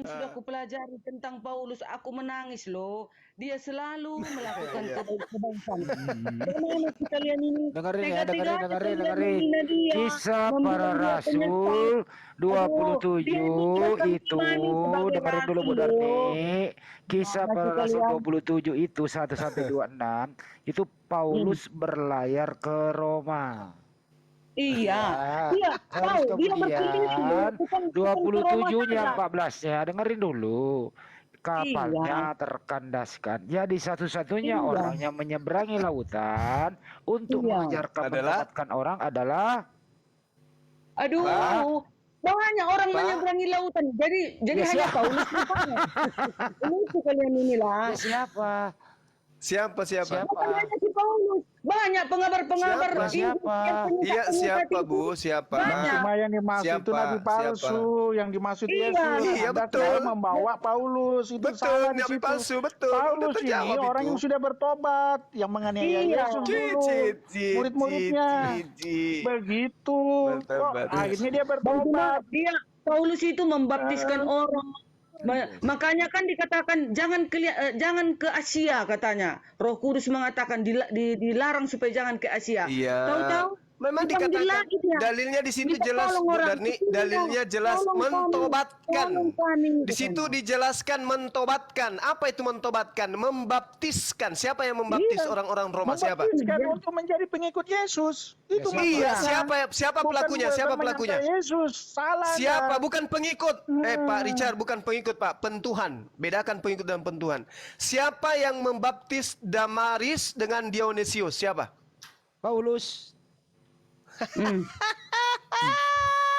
sudah kupelajari tentang Paulus, aku menangis loh. Dia selalu melakukan Iya. kebaikan. Hmm. Bagaimana sih kalian ini? Dengerin ya, Tega-teganya kalian dengerin. menghina dia, Kisah para membilang dia penyesat. Rasul Aduh, dia itu sudah 27 kami itu, imani sebagai dengerin dulu rasul Bu Darni. loh. Kisah Mana sih para Rasul kalian? 27 itu 1 sampai 26 itu Hmm. Paulus berlayar ke Roma. Iya, Ya, dia terus tahu, dia berselisih loh, kemudian bukan ke Roma 27-nya saja. 14-nya dengerin dulu. Iya, Kapalnya terkandaskan. Jadi satu-satunya iya, orang yang menyeberangi lautan untuk iya. mengajarkan Adalah mentobatkan orang adalah apa? Aduh, banyak orang Apa? menyeberangi lautan. Jadi ya hanya siapa? Paulus rupanya. Ini kalian inilah. Ya siapa? Siapa? Bukan Siapa? hanya si Paulus, banyak pengabar-pengabar Siapa? Ya Injil siapa? yang Iya, penyitak-penyitak siapa itu. Bu? Siapa? Banyak. Cuma yang dimaksud itu Siapa? nabi palsu, yang dimaksud Iya, Yesus. Iya, Anda betul. saya membawa Paulus, itu salah Betul, di nabi situ. palsu, betul. Udah Paulus ini terjawab orang itu. yang sudah bertobat, yang menganiaya iya. Yesus Cit, dulu, cit, cit, murid-muridnya. cit, cit. Begitu. Kok Bertobat. akhirnya dia Bang Juma, bertobat. Paulus itu membaptiskan orang. Makanya kan dikatakan jangan ke Asia katanya. Roh Kudus mengatakan dilarang supaya jangan ke Asia. Iya. Tahu-tahu Memang dipanggil dikatakan lagi dia. dalilnya di situ Minta jelas tolong Bu orang. Darni, dalilnya jelas Tolong kami, mentobatkan. tolong kami, Di situ katanya. dijelaskan mentobatkan. Apa itu mentobatkan? Membaptiskan. Siapa yang membaptis Iya. orang-orang Roma? Siapa? Membaptiskan untuk menjadi pengikut Yesus. Itu Iya, maksudnya. siapa Bukan pelakunya? Siapa pelakunya? menyangka Yesus, salah. Siapa? Anda. Bukan pengikut. Pak Richard, bukan pengikut, Pak. Pentuhan. Bedakan pengikut dan pentuhan. Siapa yang membaptis Damaris dengan Dionysius? Siapa? Paulus.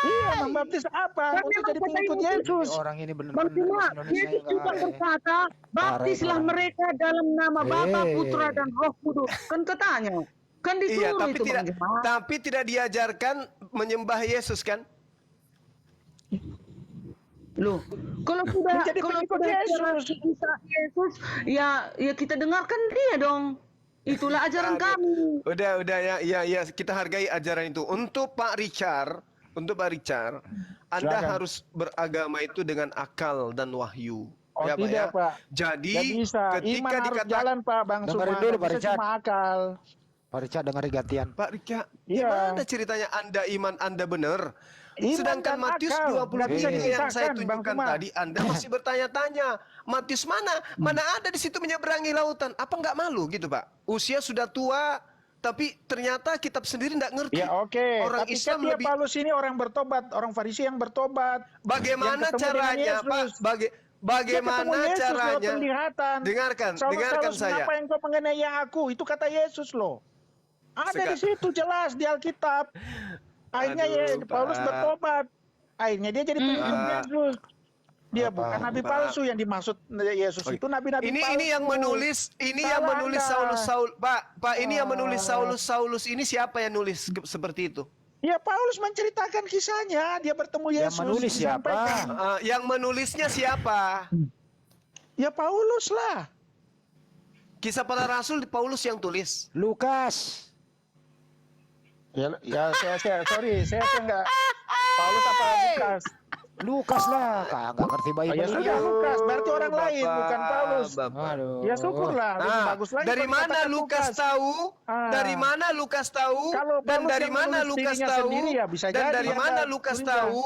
Iya, membaptis apa? Kan Untuk memang jadi kata pengikut Yesus. Yesus. Orang ini Bang benar-benar Juma, bahasa Indonesia Yesus juga enggak. berkata, baptislah orang. mereka dalam nama Bapa, Hei. Putra, dan Roh Kudus. Kan katanya. Kan disuruh Iya, tapi itu tidak Bang Juma. tapi tidak diajarkan menyembah Yesus kan? Loh, kalau sudah Menjadi pengikut Yesus. kita Yesus, ya kita dengarkan dia dong. Itulah ajaran kami. Udah ya kita hargai ajaran itu. Untuk Pak Richard, Anda Silakan. harus beragama itu dengan akal dan wahyu. Oh Ya, Pak, tidak, ya. Pak. Jadi Nggak bisa. ketika Iman harus dikatakan jalan, Pak. Bang Dengerin Suma. dulu, Nggak Pak bisa Richard. cuma akal. Pak Richard dengerin gantian. Pak Rika, Iya. gimana ceritanya Anda iman Anda benar? Iman Sedangkan dan Matius akal. 20 Nggak bisa yang saya dipisahkan, Bang tunjukkan Suma. tadi, Anda masih bertanya-tanya. Matius mana ada di situ menyeberangi lautan? Apa nggak malu gitu, Pak? Usia sudah tua, tapi ternyata kitab sendiri nggak ngerti. Ya oke, Orang tapi Islam kan dia lebih. Paulus ini orang bertobat, orang Farisi yang bertobat. Bagaimana Yang ketemu dengan caranya, Yesus. Pak? Dia Bagaimana ketemu Yesus lewat caranya? penglihatan. Dengarkan Saulus, saya. Kenapa engkau menganiaya aku? Itu kata Yesus loh. Ada di situ jelas di Alkitab. Akhirnya Aduh, Paulus Pak. bertobat. Akhirnya dia jadi pengikut Yesus. Dia Apa? bukan nabi Pak. palsu yang dimaksud Yesus itu nabi-nabi palsu. Ini yang menulis, Salah Anda. Saulus, Pak, ini yang menulis Saulus ini siapa yang nulis seperti itu? Ya Paulus menceritakan kisahnya, dia bertemu Yang Yesus. menulis siapa? disampaikan. Yang menulisnya siapa? Ya Paulus lah. Kisah para Rasul Paulus yang tulis. Lukas. Ya saya sorry, saya enggak Paulus apa Lukas? Lukas lah, kagak ngerti Oh, ya sudah Bible. Lukas, berarti orang lain bukan Paulus. Aduh. Ya syukurlah, lebih bagus lagi dari kalau mana dikatakan Lukas Lukas. tahu? Ah. Dari mana Lukas tahu? Kalau Dan Paulus dari yang mana menulis Lukas dirinya tahu? sendiri ya bisa Dan jadi dari ada mana Lukas curiga. tahu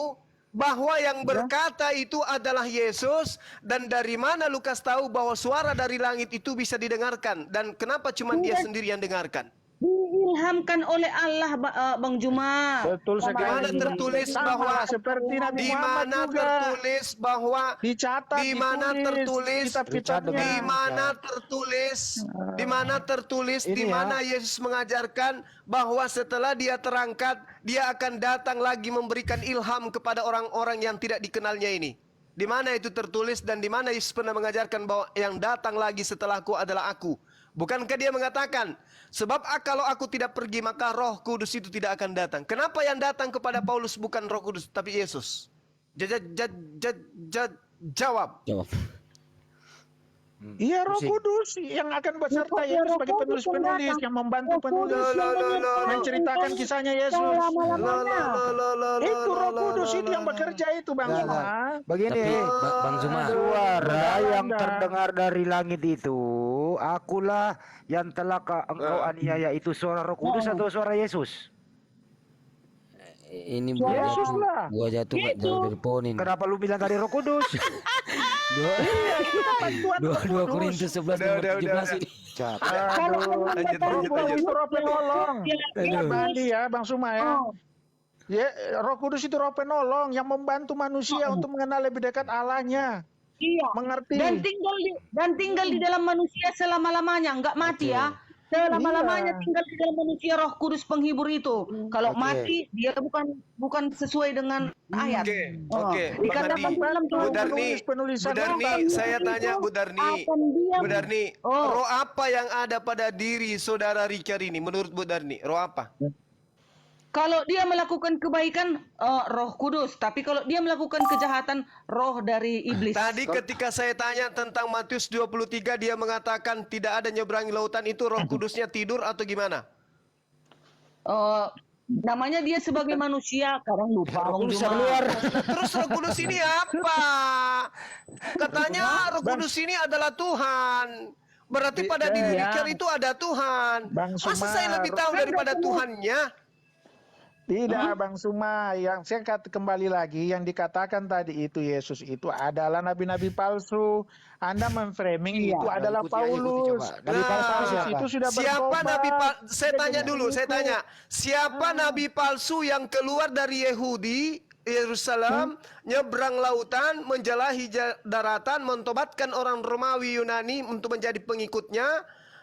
bahwa yang berkata itu adalah Yesus? Dan dari mana Lukas tahu bahwa suara dari langit itu bisa didengarkan? Dan kenapa cuma dia sendiri yang dengarkan? Diilhamkan oleh Allah, Bang Juma. Betul Di sekali. mana tertulis Sama bahwa seperti Nabi di Muhammad mana juga. tertulis bahwa Dicatat, di mana ditulis, tertulis kitab-kitabnya. di mana tertulis di mana tertulis Ini di ya. mana Yesus mengajarkan bahwa setelah dia terangkat dia akan datang lagi memberikan ilham kepada orang-orang yang tidak dikenalnya ini. Di mana itu tertulis dan di mana Yesus pernah mengajarkan bahwa yang datang lagi setelahku adalah aku. Bukankah dia mengatakan, sebab kalau aku tidak pergi maka Roh Kudus itu tidak akan datang. Kenapa yang datang kepada Paulus bukan Roh Kudus tapi Yesus? Jawab. Jawab. Iya, Roh Pusing. Kudus yang akan beserta Ya, Yesus Roh sebagai Kudus yang penulis-penulis datang. yang membantu Roh penulis Kudus yang menyertai menceritakan engkau kisahnya Yesus. selama-lamanya. Itu Roh Kudus itu yang bekerja itu, Bang Nah, Zuma. nah. Begini, Tapi Bang Zuma, suara yang Anda. terdengar dari langit itu, akulah yang telah engkau aniaya. Itu suara Roh Kudus atau suara Yesus? ini Yesus lah. gua jatuh nggak jauh dari pohon ini. Kenapa lu bilang tadi Roh Kudus? Dua Korintus 11 Udah. 17 ini. Cap. Aduh, Lanjut. itu Roh penolong. Aduh. Bandi ya, Bang Suma ya. Oh. Ya, Roh Kudus itu Roh penolong yang membantu manusia untuk mengenal lebih dekat Allahnya, Iya. mengerti. Dan tinggal di dalam manusia selama-lamanya, enggak mati ya. Selama-lamanya Iya. tinggal di dalam manusia Roh Kudus penghibur itu. Kalau Oke. mati dia bukan sesuai dengan ayat. Oke, Bang Dikatakan Hadi. dalam Bu Darni, penulis-penulisan Bu Darni, orang. saya tanya Bu Darni. Akan dia Bu Darni, Oh. roh apa yang ada pada diri saudara Richard ini menurut Bu Darni? Roh apa? kalau dia melakukan kebaikan Roh Kudus, tapi kalau dia melakukan kejahatan roh dari iblis. Tadi ketika saya tanya tentang Matius 23, dia mengatakan tidak ada nyeberangi lautan, itu Roh Kudusnya tidur atau gimana? Namanya dia sebagai manusia, kadang lupa. Roh Kudus Cuma- keluar. Terus Roh Kudus ini apa? Katanya Roh Kudus ini adalah Tuhan. Berarti pada diri Richard itu ada Tuhan. Bang Masa Sumar. saya lebih tahu daripada Tuhannya? Tidak, Bang Suma. Yang saya kembali lagi, yang dikatakan tadi itu Yesus itu adalah nabi-nabi palsu. Anda memframing itu adalah ikuti aja, ikuti Paulus. coba. Nabi palsu Nah, siapa? Itu sudah Siapa bertobat. nabi palsu? Saya tanya dulu, saya Itu. tanya. Siapa nabi palsu yang keluar dari Yehudi, Yerusalem, nyebrang lautan, menjelahi daratan, mentobatkan orang Romawi Yunani untuk menjadi pengikutnya,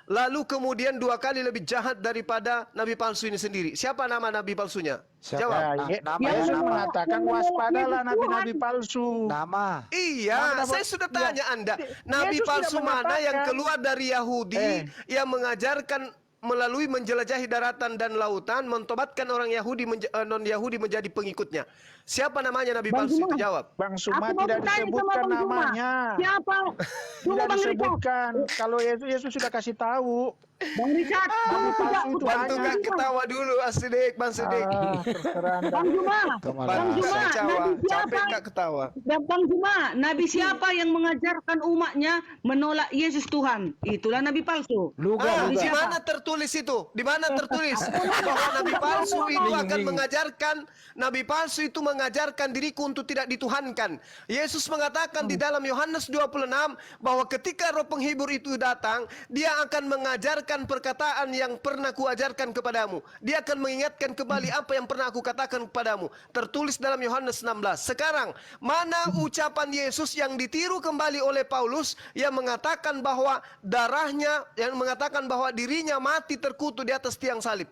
lalu kemudian 2 kali lebih jahat daripada nabi palsu ini sendiri? Siapa nama nabi palsunya? Siapa? Jawab. Nama ya, Yesus nama. mengatakan waspadalah nabi-nabi palsu. Nama. Iya, saya sudah tanya Anda. Nabi Yesus palsu tidak mana yang mengatakan- keluar dari Yahudi yang mengajarkan melalui menjelajahi daratan dan lautan, mentobatkan orang Yahudi non-Yahudi menjadi pengikutnya? Siapa namanya nabi palsu itu? Jawab. Bang Suma Aku mau tidak bertanya sama disebutkan Bang Zuma. namanya. Siapa? Tunggu Tidak Bang Richard. disebutkan. Kalau Yesus sudah kasih tahu. Bang Richard, Nabi palsu itu Bantu hanya. gak ketawa dulu, Asidik, Bang Sidik. Terserah Anda. Bang Zuma. Kemana? Bang Zuma, Ketawa. Nabi Capek siapa? gak ketawa? dan Bang Zuma, nabi siapa yang mengajarkan umatnya menolak Yesus Tuhan? Itulah nabi palsu. Luga, Di luga. mana tertulis itu? Di mana tertulis bahwa nabi palsu itu akan mengajarkan, nabi palsu itu mengajarkan diriku untuk tidak dituhankan. Yesus mengatakan di dalam Yohanes 26 bahwa ketika Roh Penghibur itu datang, dia akan mengajarkan perkataan yang pernah kuajarkan kepadamu. Dia akan mengingatkan kembali apa yang pernah aku katakan kepadamu. Tertulis dalam Yohanes 16. Sekarang, mana ucapan Yesus yang ditiru kembali oleh Paulus yang mengatakan bahwa darahnya, yang mengatakan bahwa dirinya mati terkutuk di atas tiang salib?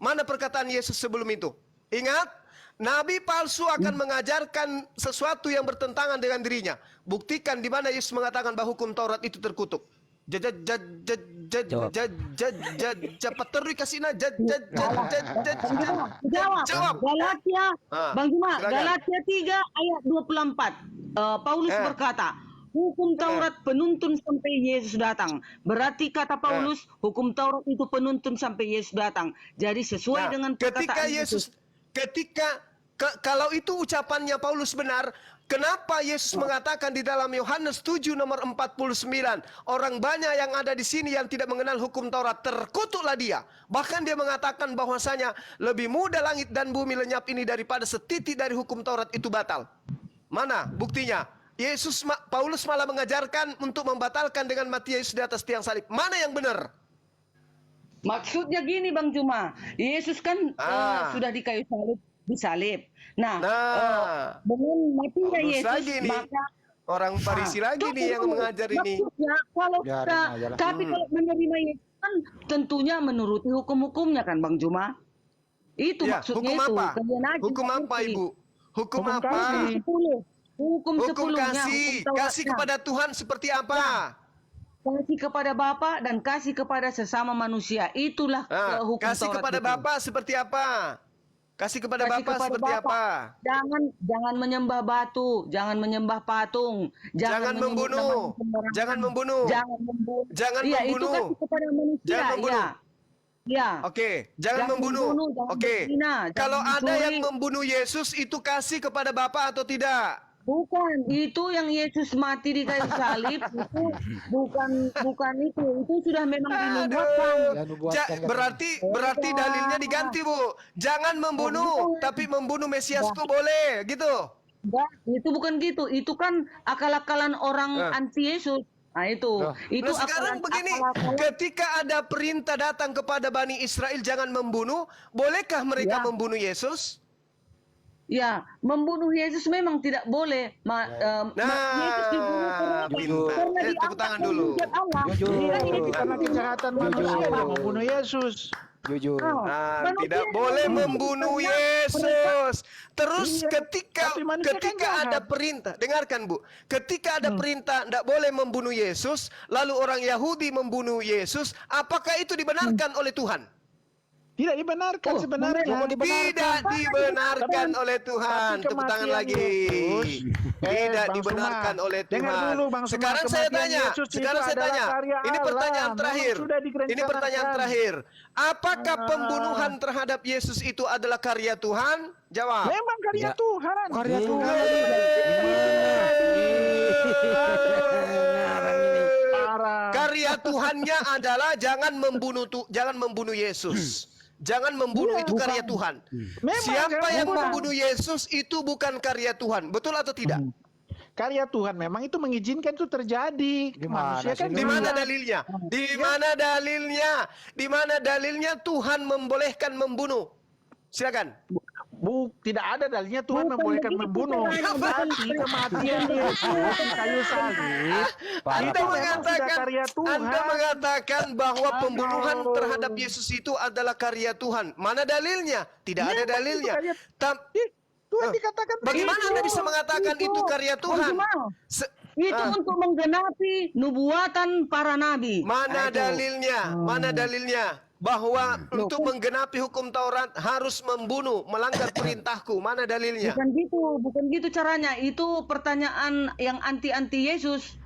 Mana perkataan Yesus sebelum itu? Ingat, nabi palsu akan mengajarkan sesuatu yang bertentangan dengan dirinya. Buktikan di mana Yesus mengatakan bahwa hukum Taurat itu terkutuk. Cepat terus kasihna. Jawab. Galatia, Bang Zuma, silakan. Galatia 3 ayat 24. Paulus berkata, hukum Taurat penuntun sampai Yesus datang. Berarti kata Paulus, hukum Taurat itu penuntun sampai Yesus datang. Jadi sesuai dengan ketika perkataan Yesus, kalau itu ucapannya Paulus benar, kenapa Yesus mengatakan di dalam Yohanes 7 nomor 49, orang banyak yang ada di sini yang tidak mengenal hukum Taurat, terkutuklah dia. Bahkan dia mengatakan bahwasanya lebih mudah langit dan bumi lenyap ini daripada setitik dari hukum Taurat itu batal. Mana buktinya? Paulus malah mengajarkan untuk membatalkan dengan mati Yesus di atas tiang salib. Mana yang benar? Maksudnya gini Bang Juma, Yesus kan sudah di kayu salib, disalib. Nah, dengan matinya Paulus Yesus, lagi nih. maka Orang Farisi lagi nih yang mengajar ini. maksudnya kalau Biarin kita, aja lah. tapi kalau menerima Yesus kan tentunya menuruti hukum-hukumnya kan Bang Juma. Itu Ya, maksudnya hukum itu. apa? Kalian aja Hukum apa, ngerti. Ibu? Hukum Hukum apa? kasih. 10. Hukum Hukum 10-nya, kasih. hukum Tauratnya. Kasih kepada Tuhan seperti apa? Kasih kepada Bapa dan kasih kepada sesama manusia. Itulah hukum Kasih Taurat kepada itu. Bapa seperti apa? Kasih kepada Kasih Bapa kepada seperti Bapa. apa? Jangan menyembah batu, jangan menyembah patung, Jangan menyebut membunuh. nama sembarangan. Jangan membunuh. Jangan membunuh. Jangan Iya, itu membunuh. kasih kepada manusia. Jangan membunuh. Iya. Iya. Oke, jangan membunuh. jangan Oke. berzina, Kalau jangan ada yang mencuri. membunuh Yesus itu kasih kepada Bapa atau tidak? Bukan, itu yang Yesus mati di kayu salib itu bukan itu. Itu sudah memang dinubuatkan. Ya, nubuatkan katanya. Berarti dalilnya diganti, Bu. Jangan membunuh, tapi membunuh Mesiasku boleh, gitu. Enggak, itu bukan gitu. Itu kan akal-akalan orang anti Yesus. Nah, itu. Itu Nah sekarang begini, ketika ada perintah datang kepada Bani Israel jangan membunuh, bolehkah mereka Ya. membunuh Yesus? Ya, membunuh Yesus memang tidak boleh. Yesus dibunuh karena Tepuk diangkat tangan dulu. menghujat Allah. Jujur. Karena kejahatan manusia yang membunuh Yesus. Jujur. Nah, Manusia tidak yang boleh membunuh membunuh Yesus. Terus Iya, ketika tapi manusia kan ada jahat. perintah, dengarkan Bu, ketika ada perintah tidak boleh membunuh Yesus, lalu orang Yahudi membunuh Yesus, apakah itu dibenarkan oleh Tuhan? Tidak dibenarkan Oh, sebenarnya. Tidak dibenarkan oleh Tuhan. Tapi Tepuk tangan kematian lagi. Yesus, Tidak Bang dibenarkan Suma, oleh dengar Tuhan. dulu, Bang Suma, Sekarang saya kematian tanya. Yesus itu Sekarang saya adalah tanya. karya Ini Allah. pertanyaan Memang terakhir. sudah Ini direncanakan. pertanyaan terakhir. Apakah pembunuhan terhadap Yesus itu adalah karya Tuhan? Jawab. Memang karya Ya. Tuhan. Karya Tuhan. Parah. Karya Tuhannya adalah jangan membunuh Yesus. Jangan membunuh itu karya Tuhan. Memang Siapa jangan yang membunuh. membunuh Yesus itu bukan karya Tuhan. Betul atau tidak? Karya Tuhan memang itu mengizinkan itu terjadi. Gimana Manusia sih kan lu? Di mana jahat. dalilnya? Di mana dalilnya? Di mana dalilnya Tuhan membolehkan membunuh? Silakan. Tidak ada dalilnya Tuhan Bukan membolehkan begitu membunuh. caranya. Tapi kematian Yesus di kayu salib. Parah. Itu memang sudah karya Tuhan. Anda mengatakan bahwa Aduh. pembunuhan terhadap Yesus itu adalah karya Tuhan. Mana dalilnya? Tidak ada Memang dalilnya. itu karya- Tam- Tuhan dikatakan Bagaimana begitu. Anda bisa mengatakan itu karya Tuhan? Itu untuk menggenapi nubuatan para nabi. Mana dalilnya? Mana dalilnya? Bahwa untuk kan- menggenapi hukum Taurat harus membunuh, melanggar perintahku. Mana dalilnya? Bukan gitu caranya. Itu pertanyaan yang anti Yesus.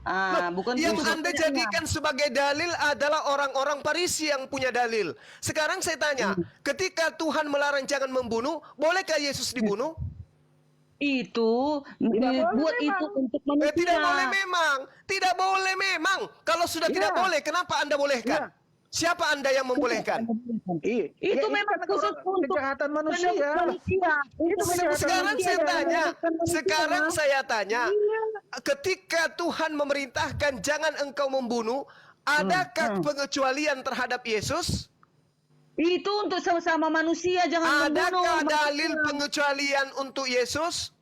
Bukan Yang gitu Anda pertanyaannya. jadikan sebagai dalil adalah orang-orang Farisi yang punya dalil. Sekarang saya tanya, ketika Tuhan melarang jangan membunuh, bolehkah Yesus dibunuh? Itu dibuat itu untuk manusia. Tidak boleh memang. Tidak boleh memang. Kalau sudah tidak boleh, kenapa Anda bolehkan? Siapa Anda yang membolehkan? Itu memang kan khusus untuk kejahatan manusia. Itu kejahatan Sekarang manusia saya dan tanya, menyebabkan manusia. sekarang saya tanya, Iya. ketika Tuhan memerintahkan jangan engkau membunuh, adakah pengecualian terhadap Yesus? Itu untuk sama-sama manusia, jangan membunuh. Adakah manusia. dalil pengecualian untuk Yesus?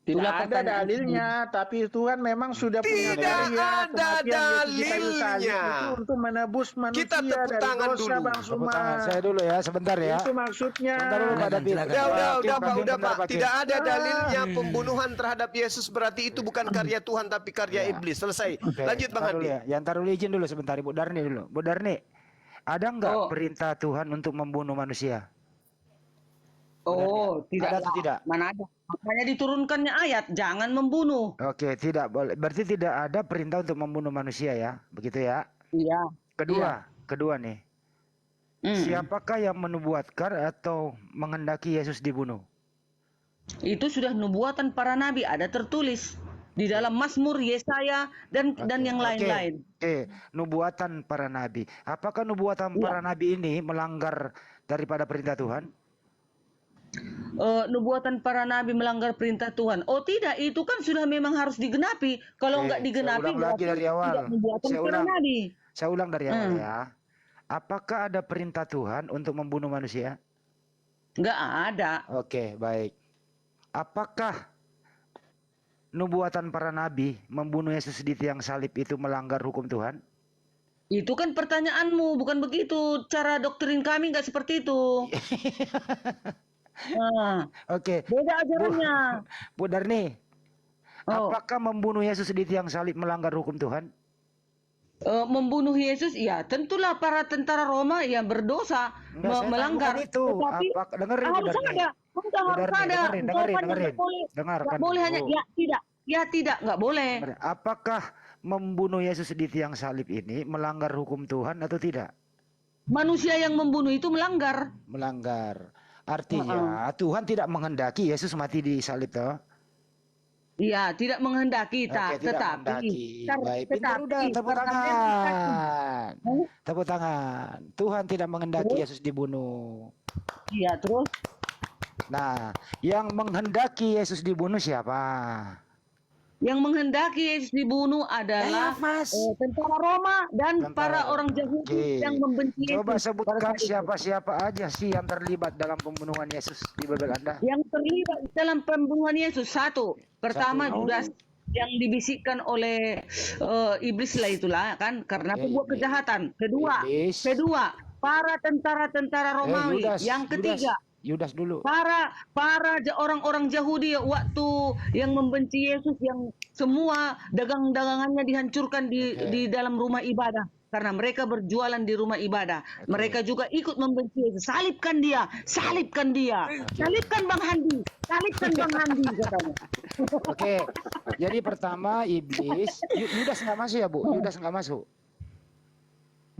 Tidak Itulah ada pertanyaan. dalilnya, tapi Tuhan memang sudah punya Tidak karya ada kematian Yesus di kayu salib dalilnya. itu untuk menebus manusia Kita tepuk dari tangan dosa, dulu. Bang Tepuk Suma. tangan saya dulu ya, sebentar ya. Itu maksudnya. Sebentar dulu Pak David. Silakan. Udah Pak, Hakim, udah bentar, Pak. Hakim. Tidak ada dalilnya pembunuhan terhadap Yesus berarti itu bukan karya Tuhan tapi karya iblis. Selesai. Oke, Lanjut Bang bentar dulu Andi. ya. Ya, ntar dulu izin dulu sebentar Ibu Darni dulu. Bu Darni, ada nggak Oh. perintah Tuhan untuk membunuh manusia? Oh, tidak. Ada atau tidak? Mana ada? Makanya diturunkannya ayat, jangan membunuh. Oke, tidak boleh. Berarti tidak ada perintah untuk membunuh manusia ya, begitu ya? Iya. Kedua nih, Hmm. siapakah yang menubuatkan atau menghendaki Yesus dibunuh? Itu sudah nubuatan para nabi, ada tertulis di dalam Mazmur, Yesaya dan yang lain-lain. Oke, nubuatan para nabi. Apakah nubuatan para nabi ini melanggar daripada perintah Tuhan? Nubuatan para nabi melanggar perintah Tuhan. Oh tidak, itu kan sudah memang harus digenapi. Kalau Oke, nggak digenapi saya ulang lagi dari awal. tidak nubuatan Saya para ulang. nabi. Saya ulang dari awal ya. Apakah ada perintah Tuhan untuk membunuh manusia? Nggak ada. Oke, baik. Apakah nubuatan para nabi membunuh Yesus di tiang salib itu melanggar hukum Tuhan? Itu kan pertanyaanmu, bukan begitu. Cara doktrin kami nggak seperti itu. Nah, Oke, beda ajarannya. Bu Darni, Oh. apakah membunuh Yesus di tiang salib melanggar hukum Tuhan? membunuh Yesus, ya tentulah para tentara Roma yang berdosa Enggak, saya melanggar. tanyakan itu. Tetapi Apa dengerin harus Budarni. ada, harus Budarni, ada dengerin. jawabannya, nggak boleh, Dengarkan nggak boleh hanya dulu. ya tidak, nggak boleh. Apakah membunuh Yesus di tiang salib ini melanggar hukum Tuhan atau tidak? Manusia yang membunuh itu melanggar. Melanggar. Artinya Tuhan tidak menghendaki Yesus mati di salib toh? Iya, tidak menghendaki, Oke, tidak tetapi, menghendaki. Baik, pintar udah, tepuk karena tangan. Tepuk tangan. Tuhan tidak menghendaki Yesus dibunuh. iya terus Nah, yang menghendaki Yesus dibunuh siapa? yang menghendaki Yesus dibunuh adalah Mas. tentara Roma dan Tentara para Roma. orang Yahudi Oke. yang membenci Yesus. Coba pada sebutkan saat itu. siapa-siapa aja sih yang terlibat dalam pembunuhan Yesus di Babel Anda. Yang terlibat dalam pembunuhan Yesus, satu, pertama Satu. Judas yang dibisikkan oleh iblis lah itulah kan, karena Oke, berbuat iblis. kejahatan. Iblis. Kedua, para tentara-tentara Romawi. Yudas, Yang ketiga, Yudas dulu. para orang-orang Yahudi waktu yang membenci Yesus, yang semua dagang-dagangannya dihancurkan di dalam rumah ibadah karena mereka berjualan di rumah ibadah. Mereka juga ikut membenci Yesus. Salibkan dia, salibkan Bang Handi, salibkan Bang Handi katanya. Oke. Jadi pertama iblis, Yudas nggak masuk ya, Bu? Yudas nggak masuk.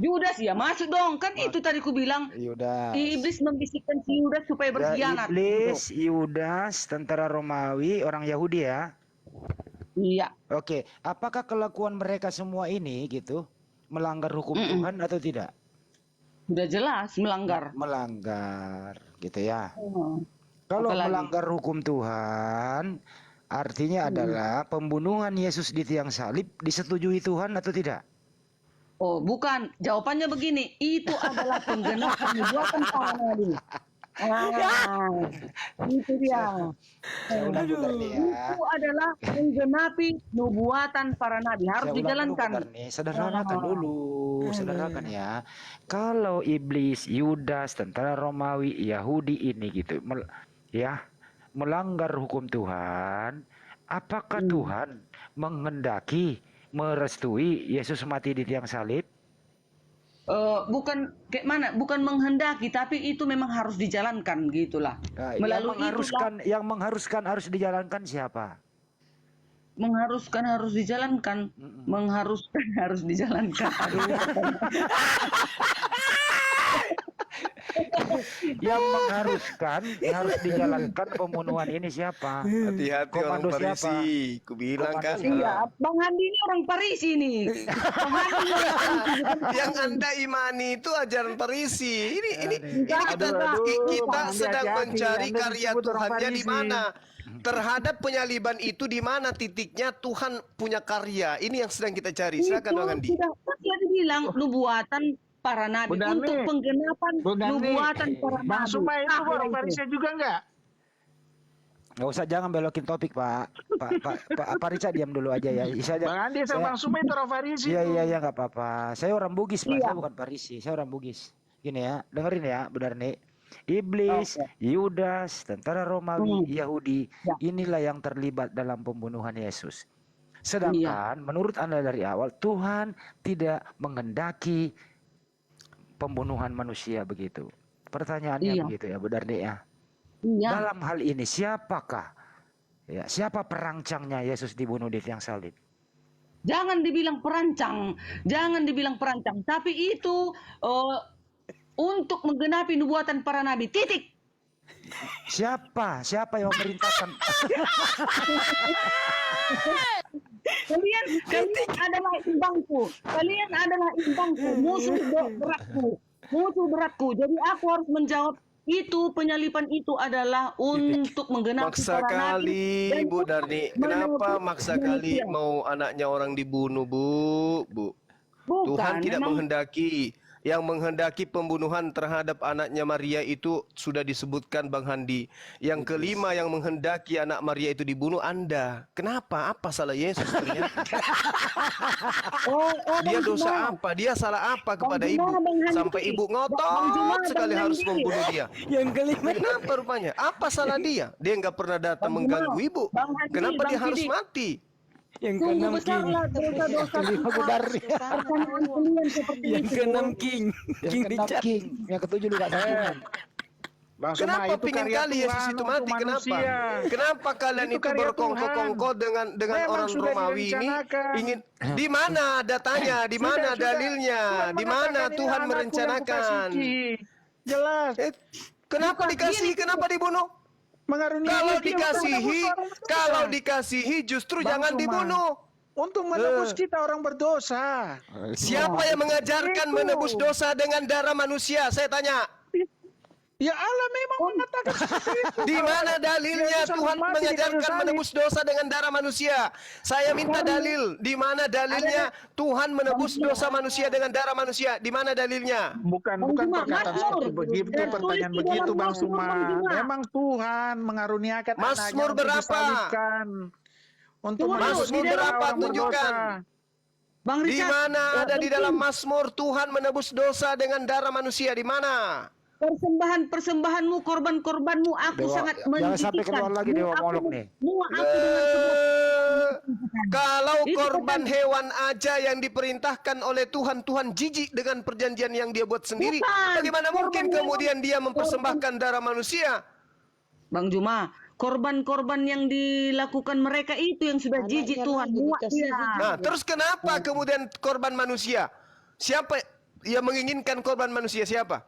Judas ya masuk dong, kan itu tadi ku bilang. Yudas. Iblis membisikkan si Judas supaya Ya, berkhianat. iblis, Yudas, tentara Romawi, orang Yahudi ya. Iya. Oke, apakah kelakuan mereka semua ini gitu melanggar hukum Tuhan atau tidak? Sudah jelas melanggar. Melanggar, gitu ya. Hmm. Kalau Apalagi? melanggar hukum Tuhan, artinya adalah pembunuhan Yesus di tiang salib disetujui Tuhan atau tidak? Oh, bukan. Jawabannya begini. Itu adalah penggenapan nubuatan para nabi. Itu dia. Saya ulang dulu nih ya. Itu adalah menggenapi nubuatan para nabi. Harus Saya ulang dijalankan. dulu, nih. Sederhanakan dulu, sederhanakan ya. Kalau iblis, Yudas, tentara Romawi, Yahudi ini gitu, melanggar hukum Tuhan, apakah Tuhan menghendaki, merestui Yesus mati di tiang salib? Bukan kayak mana? Bukan menghendaki, tapi itu memang harus dijalankan gitulah. Nah, Melalui yang mengharuskan harus dijalankan siapa? mengharuskan harus dijalankan. Mengharuskan harus dijalankan. Aduh. Yang mengharuskan harus dijalankan pembunuhan ini siapa? Hati-hati orang Komando siapa? Parisi. Ku bilang kan. Iya, Bang Handi ini orang Parisi nih. Bang Handi ini orang Parisi, bukan Yang orang Anda imani itu ajaran Parisi. Ini Enggak, kita aduh, kita Bang, sedang hati-hati. mencari Anda karya disebut orang Tuhannya di Farisi. mana. Terhadap penyaliban itu di mana titiknya Tuhan punya karya. Ini yang sedang kita cari. Silakan Bang Andi. Sudah dibilang nubuatan para nabi Bundani. untuk penggenapan nubuatan para Bang nabi. Suma itu Ah, orang itu. Farisi juga enggak? Nggak usah, jangan belokin topik, Pak. Pak Rica diam dulu aja ya. Bang Andi sama Bang Suma itu orang Farisi. Iya tuh. iya iya nggak apa-apa. Saya orang Bugis, Pak. Iya. Saya bukan Parisi. Saya orang Bugis. Gini ya, dengerin ya, benar nih. Iblis, Yudas, tentara Romawi, Yahudi, Ya. inilah yang terlibat dalam pembunuhan Yesus. Sedangkan menurut Anda dari awal Tuhan tidak menghendaki pembunuhan manusia begitu. Pertanyaannya Iya. begitu ya, benar nih ya. Iya. Dalam hal ini siapakah? Ya, siapa perancangnya Yesus dibunuh di tiang salib? Jangan dibilang perancang, tapi itu untuk menggenapi nubuatan para nabi. Titik. Siapa? Siapa yang memerintahkan? Kalian adalah imbangku. Musuh beratku. Jadi aku harus menjawab itu, penyalipan itu adalah untuk menggenapi Maksa para nabi. kali dan Bu Darni. Kenapa maksa kali mau anaknya orang dibunuh, Bu? Bukan, Tuhan tidak memang menghendaki. Yang menghendaki pembunuhan terhadap anaknya Maria itu sudah disebutkan Bang Handi. Yang kelima yang menghendaki anak Maria itu dibunuh Anda. Kenapa? Apa salah Yesus ternyata? Dia Bang dosa Juma. apa? Dia salah apa kepada Bang ibu? Juma, Bang Handi. Sampai ibu Bang Juma, ngotot Bang sekali harus Handi. membunuh dia. Yang kelima. Kenapa rupanya? Apa salah dia? Dia nggak pernah datang Bang Juma, mengganggu ibu. Bang Handi, Kenapa Bang dia harus Sidik. mati? Yang Sungguh keenam king. besarlah dosa-dosa Kelima kita. Gudarnya. Pertanyaan kalian seperti Yang itu. keenam king. Yang King keenam Richard. king, yang ketujuh juga sambungan. Bang Suma, Kenapa itu pingin karya kali Yesus Tuhan itu untuk mati? Kenapa? manusia. Kenapa kalian Itu itu karya berkongkol-kongkol dengan Memang orang sudah Romawi ini? direncanakan. Ingin di mana datanya? Di mana Sudah. dalilnya? Tuhan Di mana mengatakan, "Ini Tuhan anakku yang merencanakan?" kukasihi." Jelas. Kenapa dikasihi? Kenapa dibunuh? Mengaruniai Kalau dia untuk dikasihi, menebus orang berdosa. kalau dikasihi justru Bang jangan Suma. dibunuh. Untuk menebus kita orang berdosa. Siapa yang mengajarkan Itu. menebus dosa dengan darah manusia? Saya tanya. Ya Allah memang mengatakan seperti itu. Di mana dalilnya Yesus Tuhan mati di kayu mengajarkan salib. menebus dosa dengan darah manusia? Saya minta dalil. Di mana dalilnya Tuhan menebus dosa manusia dengan darah manusia? Di mana dalilnya? Bukan Bang Juma, perkataan Mazmur. seperti begitu, Tertulis pertanyaan di dalam begitu Bang Mazmur, Suma. Bang Juma. Memang Tuhan mengaruniakan Mazmur anaknya untuk berapa? disalibkan. Untuk Tunggu, menebus Mazmur kita berapa? orang Tunjukkan. berdosa. Bang Di Richard, mana ada di dalam Mazmur Tuhan menebus dosa dengan darah manusia? Di mana? persembahanmu, korban-korbanmu, aku Dewa, sangat jangan sampai keluar lagi Dewa Molok nih. Semua aku dengan semua. Kalau Itu korban bukan- hewan aja yang diperintahkan oleh Tuhan, Tuhan jijik dengan perjanjian yang dia buat sendiri. Bukan. Bagaimana mungkin Korban kemudian dia mempersembahkan darah manusia? Bang Juma, korban-korban yang dilakukan mereka itu yang sudah jijik Tuhan. Muak dia. Nah, terus kenapa kemudian korban manusia? Siapa yang menginginkan korban manusia? Siapa?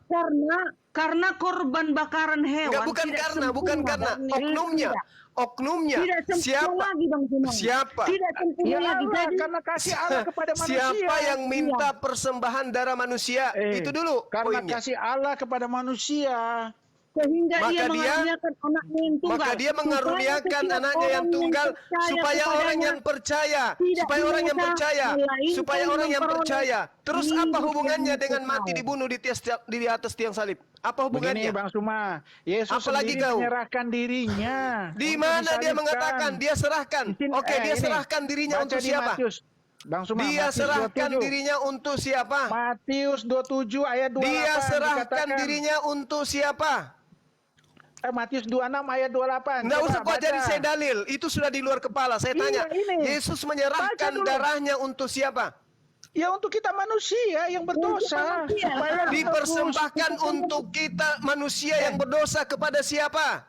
Karena korban bakaran hewan. Enggak, bukan tidak karena, bukan sempurna, karena. Bang. Oknumnya. Tidak. Oknumnya. Tidak sempurna Siapa? lagi Bang Juma. Siapa? Tidak sempurna Ya lagi. Allah, Jadi karena kasih Allah kepada manusia. Siapa yang minta persembahan darah manusia? Itu dulu Karena poinnya. kasih Allah kepada manusia. sehingga Maka dia dia- mengaruniakan anaknya yang tunggal. Maka dia mengaruniakan Supaya anaknya yang tunggal percaya supaya orang kepadanya yang percaya, tidak supaya orang yang binasa, percaya, melainkan supaya orang yang memperoleh percaya. Terus hidup apa yang hubungannya dengan kekal. mati dibunuh di atas tiang salib? Apa Begini hubungannya? Bang Suma, Yesus Apalagi sendiri kau? menyerahkan dirinya. Di untuk mana dia disalibkan. mengatakan dia serahkan? Di sini- Oke, dia ini, serahkan dirinya baca untuk di siapa? Matius. Bang Suma, Dia Matius serahkan 27. dirinya untuk siapa? Matius 27 ayat 28 Dia serahkan dikatakan, dirinya untuk siapa? Matius 26 ayat 28. Nggak Coba usah kau baca. jadi saya dalil. Itu sudah di luar kepala. Saya tanya, ini. Yesus Baca menyerahkan dulu. darahnya untuk siapa? Ya untuk kita manusia yang berdosa. manusia. Supaya Dipersembahkan untuk kita manusia yang berdosa kepada siapa?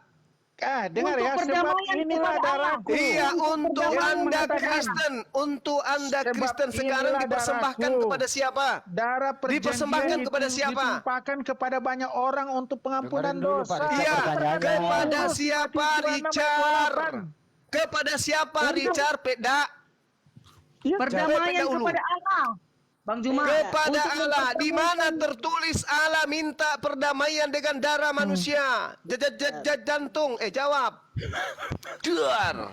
dengar Untuk ya, sebab perdamaian inilah kepada darahku. Iya, untuk Yang Anda mengatakan, Kristen. Untuk Anda sebab Kristen sekarang inilah dipersembahkan darahku. kepada siapa? Darah perjanjian Dipersembahkan itu kepada siapa? ditumpahkan kepada banyak orang untuk pengampunan Dengerin dulu, dosa. Pak Richard, Iya, pertanyaannya. kepada siapa Richard? Kepada siapa Richard? Peda? Perdamaian dahulu. kepada Allah. Bang Juma. Kepada untuk Allah. Di mana mempertemukan- tertulis Allah minta perdamaian dengan darah manusia? Jantung. Jawab. Duar.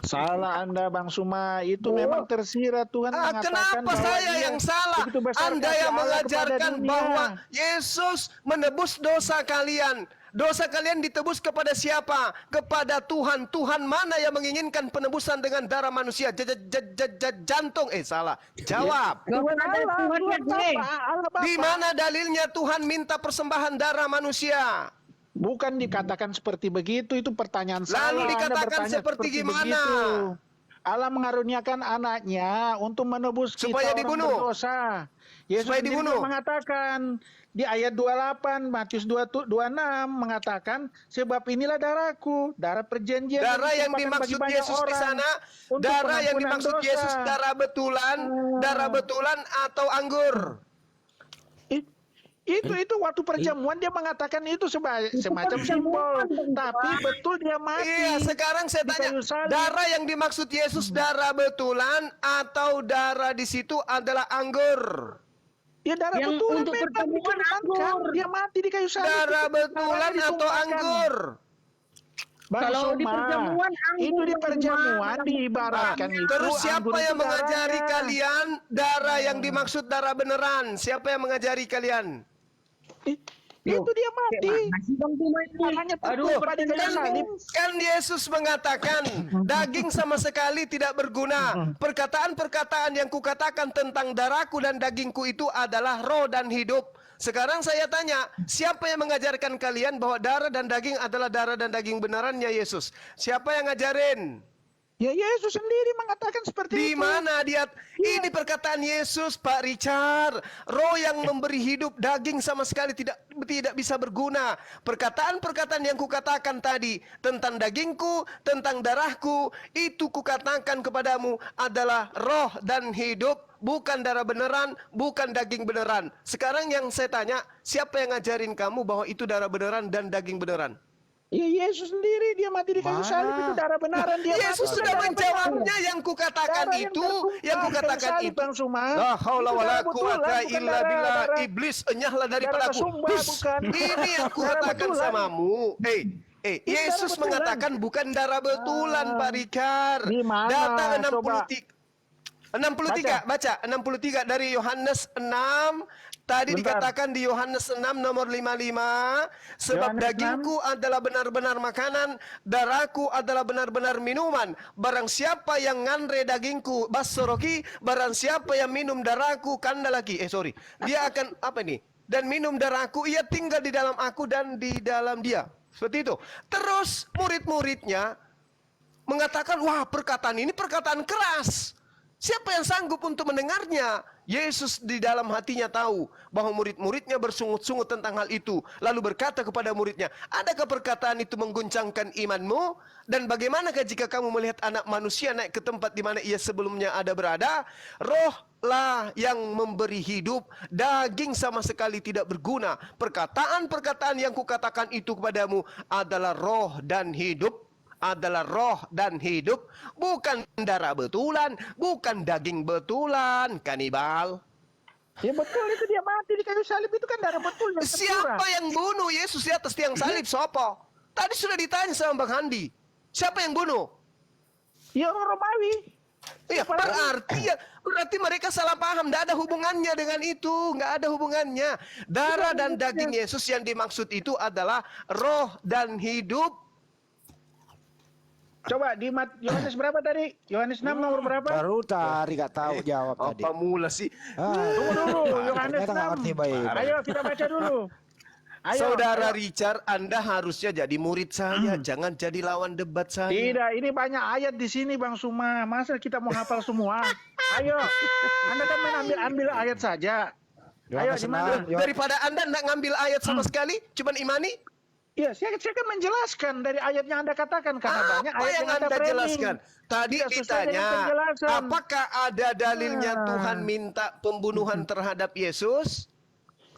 Salah Anda Bang Suma, itu memang tersirat Tuhan mengatakan Kenapa bahwa saya dia yang salah? begitu besar Anda kasih yang Allah kepada mengajarkan dunia. bahwa Yesus menebus dosa kalian. Dosa kalian ditebus kepada siapa? Kepada Tuhan. Tuhan mana yang menginginkan penebusan dengan darah manusia? Jantung. Salah. Jawab. Tuhan Kepada Allah, Tuhan Tuhan yang Bapa, Allah Bapa. Di mana dalilnya Tuhan minta persembahan darah manusia? Bukan dikatakan seperti begitu, itu pertanyaan Lalu salah. Anda dikatakan bertanya seperti gimana? begitu. Allah mengaruniakan anaknya untuk menebus Supaya kita dibunuh. orang berdosa. Yesus Supaya sendiri dibunuh. mengatakan di ayat 28 Matius 26 mengatakan sebab inilah darahku, darah perjanjian Darah yang ditumpahkan dimaksud bagi banyak Yesus di orang sana, untuk darah yang pengampunan dimaksud dosa. Yesus darah betulan atau anggur? Itu waktu perjamuan dia mengatakan itu semacam simbol, tapi betul dia mati. Iya, sekarang saya di tanya, kayu salib. darah yang dimaksud Yesus darah betulan atau darah di situ adalah anggur? Ya darah Yang betulan untuk memang pertemuan dikorbankan. anggur. Dia mati di kayu salib. Darah betulan Darahnya atau ditumpahkan. anggur? Bang Kalau di Suma, perjamuan anggur, itu di Bang perjamuan Suma. diibaratkan itu. Terus anggur siapa itu yang mengajari darahnya. kalian darah yang dimaksud darah beneran? Siapa yang mengajari kalian? Itu dia mati. Masih Bang Juma ini. Darahnya tertumpah di kayu salib. Kan Yesus mengatakan daging sama sekali tidak berguna. Perkataan-perkataan yang kukatakan tentang darahku dan dagingku itu adalah roh dan hidup. Sekarang saya tanya, siapa yang mengajarkan kalian bahwa darah dan daging adalah darah dan daging benarannya Yesus? Siapa yang ngajarin? Ya Yesus sendiri mengatakan seperti Di itu. mana dia? Ini perkataan Yesus, Pak Richard. Roh yang memberi hidup, daging sama sekali tidak bisa berguna. Perkataan-perkataan yang kukatakan tadi tentang dagingku, tentang darahku, itu kukatakan kepadamu adalah roh dan hidup, bukan darah beneran, bukan daging beneran. Sekarang yang saya tanya, siapa yang ngajarin kamu bahwa itu darah beneran dan daging beneran? Ya Yesus sendiri, dia mati di kayu salib, itu darah benaran dia Yesus mati, sudah darah menjawabnya. benaran. Yang kukatakan Darah itu, tertumpah yang di kukatakan kayu salib, itu. Bang Suma. La haula Itu wala darah betulan, quwata bukan illa darah- billah. darah- Iblis, enyahlah daripadaku. kesumba, Hus, bukan. ini yang Darah kukatakan betulan. samamu. Itu Yesus darah betulan. mengatakan bukan darah betulan, Pak Rikar. Di mana? Data Coba. 63, baca 63 dari Yohanes 6. Tadi Bentar. dikatakan di Yohanes 6 nomor 55, sebab Yohanes dagingku adalah benar-benar makanan, darahku adalah benar-benar minuman. Barang siapa yang ngandre dagingku, basoroki, barang siapa yang minum darahku, kandalaki. Dia akan apa nih? Dan minum darahku, ia tinggal di dalam aku dan di dalam dia. Seperti itu. Terus murid-muridnya mengatakan, wah perkataan ini perkataan keras. Siapa yang sanggup untuk mendengarnya? Yesus di dalam hatinya tahu bahwa murid-muridnya bersungut-sungut tentang hal itu. Lalu berkata kepada muridnya, adakah perkataan itu mengguncangkan imanmu? Dan bagaimanakah jika kamu melihat anak manusia naik ke tempat di mana ia sebelumnya ada berada? Rohlah yang memberi hidup, daging sama sekali tidak berguna. Perkataan-perkataan yang kukatakan itu kepadamu adalah roh dan hidup. Adalah roh dan hidup, bukan darah betulan, bukan daging betulan, kanibal. Ya betul, itu dia mati di kayu salib, itu kan darah betul yang Siapa yang bunuh Yesus di atas tiang salib, sopo? Tadi sudah ditanya sama Bang Handi. Siapa yang bunuh? Ya orang Romawi. Iya, berarti mereka salah paham. Tidak ada hubungannya dengan itu, nggak ada hubungannya. Darah dan daging Yesus yang dimaksud itu adalah roh dan hidup. Coba di Yohanes berapa tadi? Yohanes 6 nomor berapa? Baru tadi nggak tahu jawab tadi. Apa mula sih? Tunggu dulu, Yohanes ternyata nggak 6. ngerti baik. Ayo kita baca dulu. Ayo, Saudara ayo. Richard, Anda harusnya jadi murid saya, jangan jadi lawan debat saya. Tidak, ini banyak ayat di sini Bang Suma. Masa kita mau hafal semua? Ayo, Anda kan main ambil ayat saja. Ayo, Yohanes di mana? 6, Daripada Anda tidak ngambil ayat sama sekali, cuman imani. Iya, saya kan menjelaskan dari ayat yang Anda katakan karena banyak Apa ayat yang Anda framing. jelaskan? Tadi Tidak sesuai dengan ditanya, penjelasan. apakah ada dalilnya Nah. Tuhan minta pembunuhan terhadap Yesus?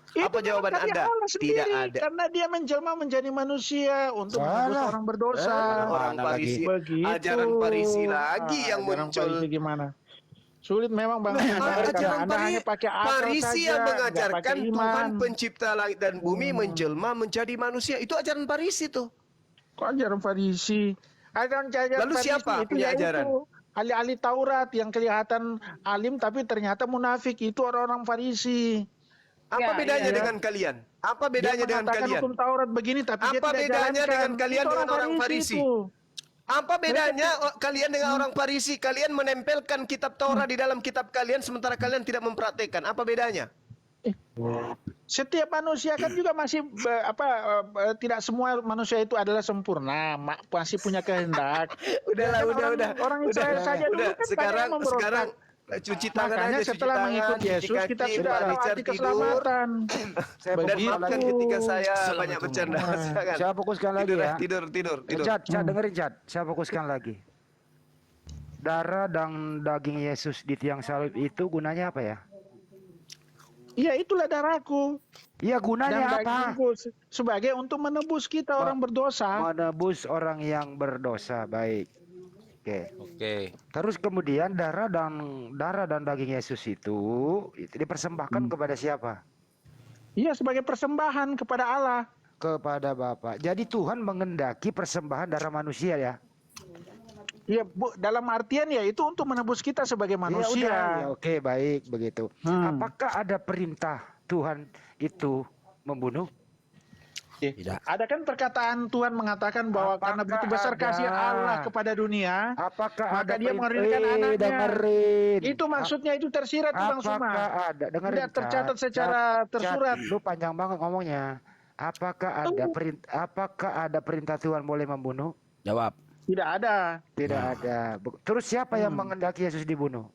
Itu Apa jawaban memang karya Anda? Allah sendiri, Tidak ada. Karena dia menjelma menjadi manusia untuk menebus Salah. orang berdosa. Orang Mana lagi? Farisi, Begitu. ajaran Farisi lagi yang ajaran muncul. Farisi gimana? Sulit memang Bang. Ajaran Karena Anda hanya pakai akal Farisi saja, yang nggak mengajarkan pakai iman. Tuhan pencipta langit dan bumi menjelma menjadi manusia. Itu ajaran Farisi tuh. Kok ajaran Farisi? Ajaran Lalu Farisi siapa itu punya yaitu ajaran? ahli-ahli Taurat yang kelihatan alim tapi ternyata munafik, itu orang-orang Farisi. Apa bedanya iya. dengan kalian? Apa bedanya Dia dengan mengatakan kalian? hukum Taurat begini tapi dia Apa tidak bedanya jalankan. dengan kalian Itu dengan orang Farisi? itu. Apa bedanya kalian dengan orang Farisi? Kalian menempelkan kitab Taurat di dalam kitab kalian sementara kalian tidak mempraktekkan. Apa bedanya? Setiap manusia kan juga masih tidak semua manusia itu adalah sempurna, masih punya kehendak. Udahlah, Ya kan udah. Orang Israel saja dulu Udah, kan sekarang banyak yang memberontak. cuci tangan Makanya aja, cuci setelah tangan, mengikut cuci Yesus kita kaki, sudah Pak tahu Richard arti tidur. keselamatan. Saya Dan fokuskan maafkan lagi. ketika saya banyak bercanda. Silakan. Saya fokuskan lagi Tidur, ya. Tidur. Cat, dengerin Cat. Saya fokuskan lagi. Darah dan daging Yesus di tiang salib itu gunanya apa ya? Iya, itulah darahku Iya dan gunanya apa? dagingku sebagai untuk menebus kita orang berdosa. Menebus orang yang berdosa. Baik. Oke. Oke. Terus kemudian darah dan daging Yesus itu dipersembahkan kepada siapa? Iya, sebagai persembahan kepada Allah. Kepada Bapa. Jadi Tuhan mengendaki persembahan darah manusia ya. Iya, dalam artian ya itu untuk menebus kita sebagai manusia. Ya, oke, baik begitu. Apakah ada perintah Tuhan itu membunuh? Tidak. Ada kan perkataan Tuhan mengatakan bahwa karena begitu besar kasih Allah kepada dunia, Apakah maka ada dia perintah? memberikan anaknya. Dengerin. Itu maksudnya itu tersirat tuh Bang Suma. Apakah ada? Dengerin. Tidak tercatat Cat, secara Cat, tersurat. Cat, lu panjang banget ngomongnya. Apakah ada perintah Tuhan boleh membunuh? Jawab. Tidak ada. Tidak ada. Terus siapa yang menghendaki Yesus dibunuh?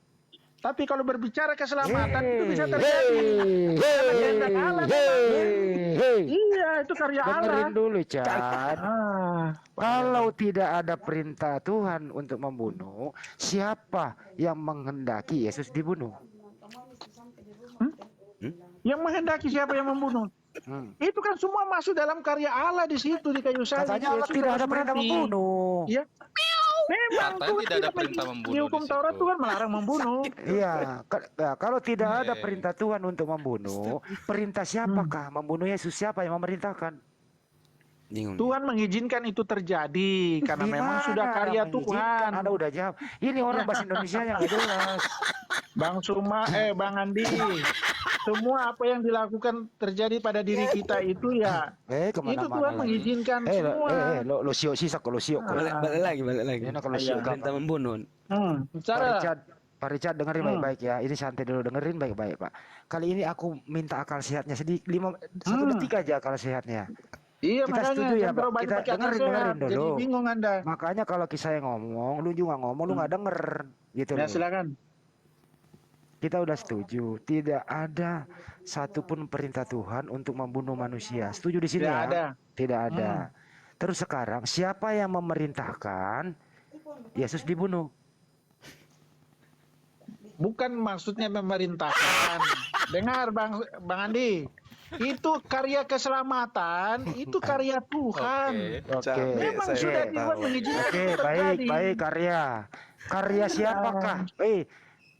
Tapi kalau berbicara keselamatan itu bisa terjadi. Kehendak Allah memang. Iya, itu karya Allah. Dengerin dulu, Chan. Ah, Kalau tidak ada perintah Tuhan untuk membunuh, siapa yang menghendaki Yesus dibunuh? yang menghendaki siapa yang membunuh? Itu kan semua masuk dalam karya Allah di situ di kayu salib. Katanya Allah Yesus tidak harus ada perintah mati. membunuh. Iya. Memang Katanya Tuhan tidak ada perintah di membunuh hukum di Taurat situ. Tuhan melarang membunuh. Iya, kalau tidak ada perintah Tuhan untuk membunuh, perintah siapakah membunuh Yesus? Siapa yang memerintahkan? Bingung. Tuhan mengizinkan itu terjadi karena memang Gimana sudah karya mengizinkan? Tuhan. Anda udah jawab. Ini orang bahasa Indonesia yang nggak jelas. Bang Suma, Bang Andi, semua apa yang dilakukan terjadi pada diri kita itu ya, Kemana-mana itu Tuhan lagi. mengizinkan semua. Lo siok sisak, lo siok. Balik lagi. Ini kalau Iya, siok perintah membunuh. Bicara. Pak Richard dengerin baik-baik ya. Ini santai dulu, dengerin baik-baik Pak. Kali ini aku minta akal sehatnya sedikit, 1 detik aja akal sehatnya. Iya, Kita makanya setuju ya, jangan terlalu Pak. banyak Kita pakai akal dengerin sehat. dulu. Jadi bingung Anda. Makanya kalau saya ngomong, lu juga ngomong, lu nggak denger gitu Ya loh. silakan. Kita udah setuju, tidak ada satupun perintah Tuhan untuk membunuh manusia. Setuju di sini Tidak ya? ada. Tidak ada. Terus sekarang siapa yang memerintahkan Yesus dibunuh? Bukan maksudnya memerintahkan. Dengar Bang Andi. Itu karya keselamatan, itu karya Tuhan. Oke. Memang sudah Tuhan mengizinkan Oke, itu terjadi. baik karya. Karya siapakah?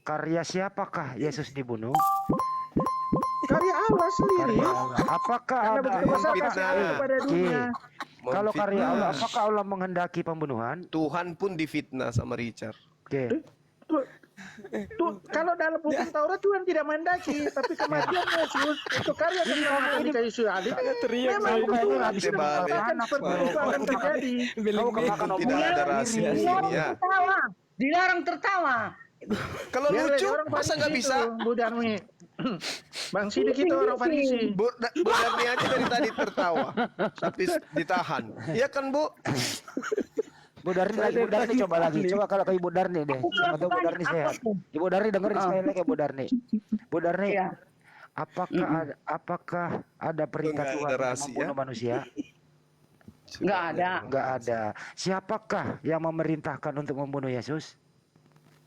Karya siapakah Yesus dibunuh? Karya Allah sendiri. Karya Allah. Apakah Karena ada betul-betul fitnah. kasih Allah kepada dunia. Kalau karya Allah, apakah Allah menghendaki pembunuhan? Tuhan pun difitnah sama Richard. Oke. Tuh, kalau dalam hukum Taurat Tuhan tidak mendaki, tapi kematian Yesus itu karya keselamatan di kayu salib. Memang itu Tuhan sudah mengatakan seperti itu akan terjadi. Kau kemakan Tidak omongan ada rahasia di sini ya. Tertawa, dilarang tertawa. Kalau Biar lucu, orang masa Farisi nggak bisa? itu, Bu Darmi. Bang Sidik itu orang Farisi. Bu Darni aja dari tadi tertawa, tapi ditahan. Iya kan Bu? Bu Darni coba lagi. Coba kalau ke Ibu Darni deh. Siapa tahu Bu Darni sehat. Ibu Darni dengerin sekali lagi Bu Darni. Bu Darni, Iya. apakah ada perintah Nggak Tuhan ada untuk rahasia. membunuh manusia? Nggak ada. Enggak ada. Siapakah yang memerintahkan untuk membunuh Yesus?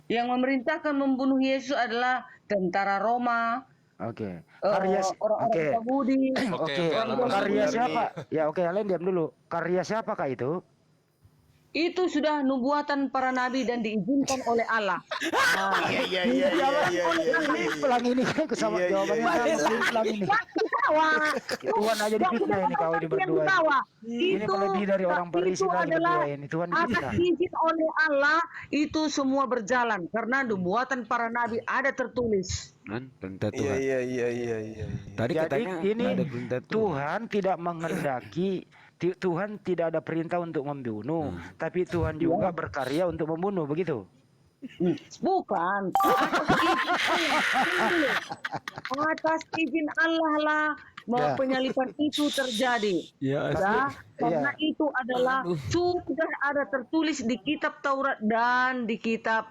Yang memerintahkan membunuh Yesus adalah tentara Roma, Oke. Karya orang-orang oke. Yahudi. Oke. Oke, Karya Darni. siapa? Ya oke, kalian diam dulu. Karya siapakah itu? Itu sudah nubuatan para nabi dan diizinkan oleh Allah. Iya. Pelang ini kan sama Iya, jawabannya iya, sama. Pelang ini. Ketawa. Tuhan aja difitnah ini kau ini berdua. Ini melebihi dari orang Parisi lagi berdua ini. Tuhan atas difitnah. izin oleh Allah itu semua berjalan karena nubuatan para nabi ada tertulis. Perintah Tuhan. Iya. Tadi Jadi katanya ini ada perintah Tuhan. Tuhan tidak menghendaki, Tuhan tidak ada perintah untuk membunuh, tapi Tuhan juga berkarya untuk membunuh, begitu? Bukan. Atas izin Allah lah Ya. penyaliban itu terjadi. Ya, Ya, karena Iya. itu adalah sudah ada tertulis di kitab Taurat dan di kitab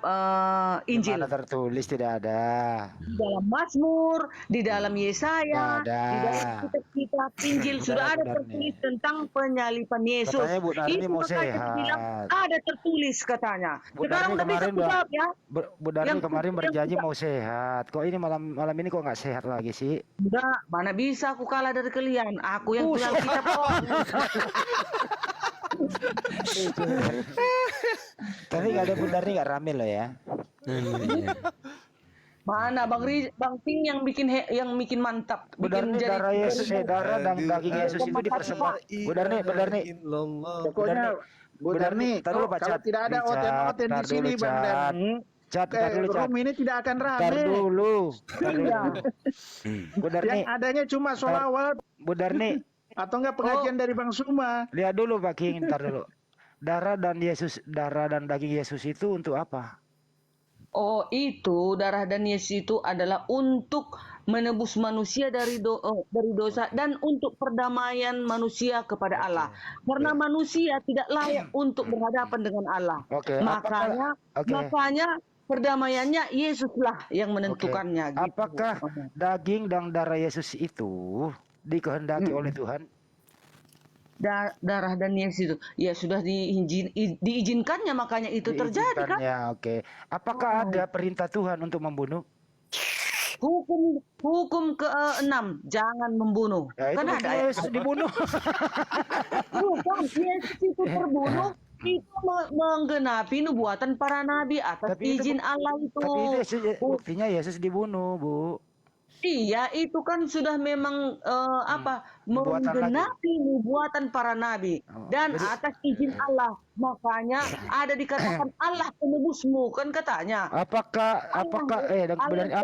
Injil. Mana tertulis tidak ada. Di dalam Mazmur, di dalam Yesaya, Nggak ada. di dalam kitab-kitab Injil Nggak sudah ada benar tertulis nih. tentang penyaliban Yesus. Katanya Bu Narni Itu mau makanya sehat. dibilang ada tertulis katanya. Bu Sekarang Narni udah bisa kemarin aku jawab ya. Bu Darni Yang- kemarin yang berjanji tidak- mau sehat. Kok ini malam ini kok nggak sehat lagi sih? Enggak, mana bisa aku kalah dari kalian. Aku yang punya kitab kok. Tapi nggak ada Bu Darni nggak rame loh ya. Mana Bang Ting yang bikin mantap. Bu Darni Bikin jadi darah Yesus, darah dan daging Yesus itu dipersembahkan. Bu Darni. Pokoknya Bu Darni, Tar dulu, Pak kalau Cat. tidak ada Cat, oten-oten di tar sini dulu, Bang Cat. Darni, Cat, tar dulu, Cat. room ini tidak akan Tar rame. dulu. Iya. Bu Darni, Yang adanya cuma sholawat Bu Darni, atau enggak pengajian dari Bang Suma. lihat dulu Pak King, ntar dulu. Darah dan daging Yesus itu untuk apa? Oh, itu darah dan Yesus itu adalah untuk menebus manusia dari dosa dan untuk perdamaian manusia kepada Allah. Karena manusia tidak layak untuk berhadapan dengan Allah. Oke, Makanya makanya perdamaiannya Yesuslah yang menentukannya gitu. Apakah daging dan darah Yesus itu dikehendaki oleh Tuhan? Darah dan Yesus itu ya sudah diizinkannya, makanya itu terjadi kan. Diizinkannya, oke. Apakah ada perintah Tuhan untuk membunuh? Hukum ke-6, jangan membunuh. Ya, itu Kan ada ayat. Yesus dibunuh. Bukan, Yesus itu terbunuh itu menggenapi nubuatan para nabi atas Tapi itu izin Allah itu. Tapi itu buktinya Yesus dibunuh, Bu. Iya, itu kan sudah memang Nubuatan menggenapi nubuatan para nabi dan jadi- atas izin Allah. Makanya ada dikatakan Allah penebusmu kan katanya. Apakah Allah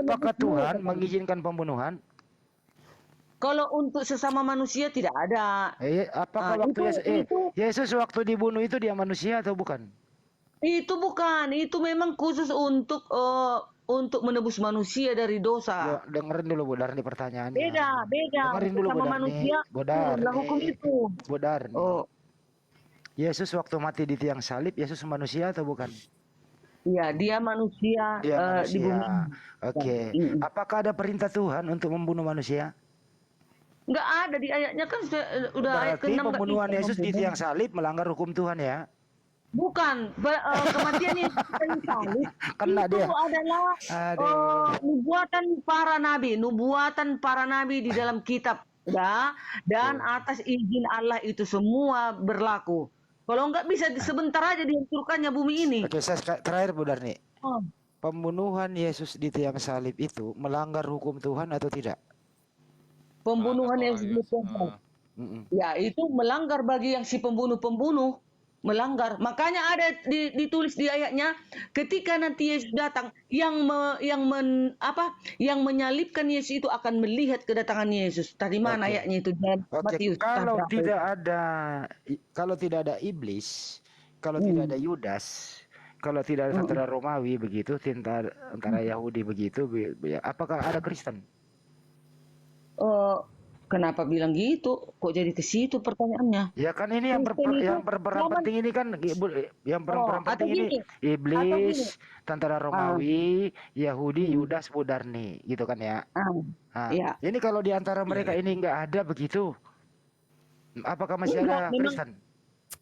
apakah penebusmu, Tuhan katanya. mengizinkan pembunuhan? Kalau untuk sesama manusia tidak ada. Apakah waktu Yesus waktu dibunuh itu dia manusia atau bukan? Itu bukan, itu memang khusus untuk menebus manusia dari dosa. Dengerin dulu Bu Darni pertanyaannya. Beda. Dengerin dulu Sesama Bu Darni. manusia Bu Darni. turunlah hukum itu. Bu Darni. Oh, Yesus waktu mati di tiang salib, Yesus manusia atau bukan? iya, dia manusia Dia di bumi. manusia. Oke. Apakah ada perintah Tuhan untuk membunuh manusia? Enggak ada di ayatnya kan udah ayat Berarti ke-6 nggak pembunuhan bisa Yesus di membunuh. tiang salib melanggar hukum Tuhan ya? Bukan, kematian Yesus di tiang salib Kena itu dia. adalah nubuatan para nabi di dalam kitab ya, dan atas izin Allah itu semua berlaku. Kalau enggak bisa sebentar aja dihancurkannya bumi ini. Oke, saya terakhir Bu Darni. Oh. Pembunuhan Yesus di tiang salib itu melanggar hukum Tuhan atau tidak? Pembunuhan Yesus di tiang salib. Ya, itu melanggar bagi yang si pembunuh melanggar. Makanya ada ditulis di ayatnya, ketika nanti Yesus datang, yang menyalibkan Yesus itu akan melihat kedatangan Yesus. Tadi mana ayatnya itu? Oke, kalau tidak ada iblis, kalau tidak ada Yudas, kalau tidak ada tentara Romawi begitu, antara Yahudi begitu, apakah ada Kristen? Kenapa bilang gitu? Kok jadi ke situ pertanyaannya? Ya kan ini yang berperan penting ini kan yang berperan penting ini iblis, tentara Romawi, Yahudi, Yudas, Bu Darni, gitu kan ya? Iya. Ini kalau di antara mereka ini nggak ada begitu, apakah masih ada Kristen?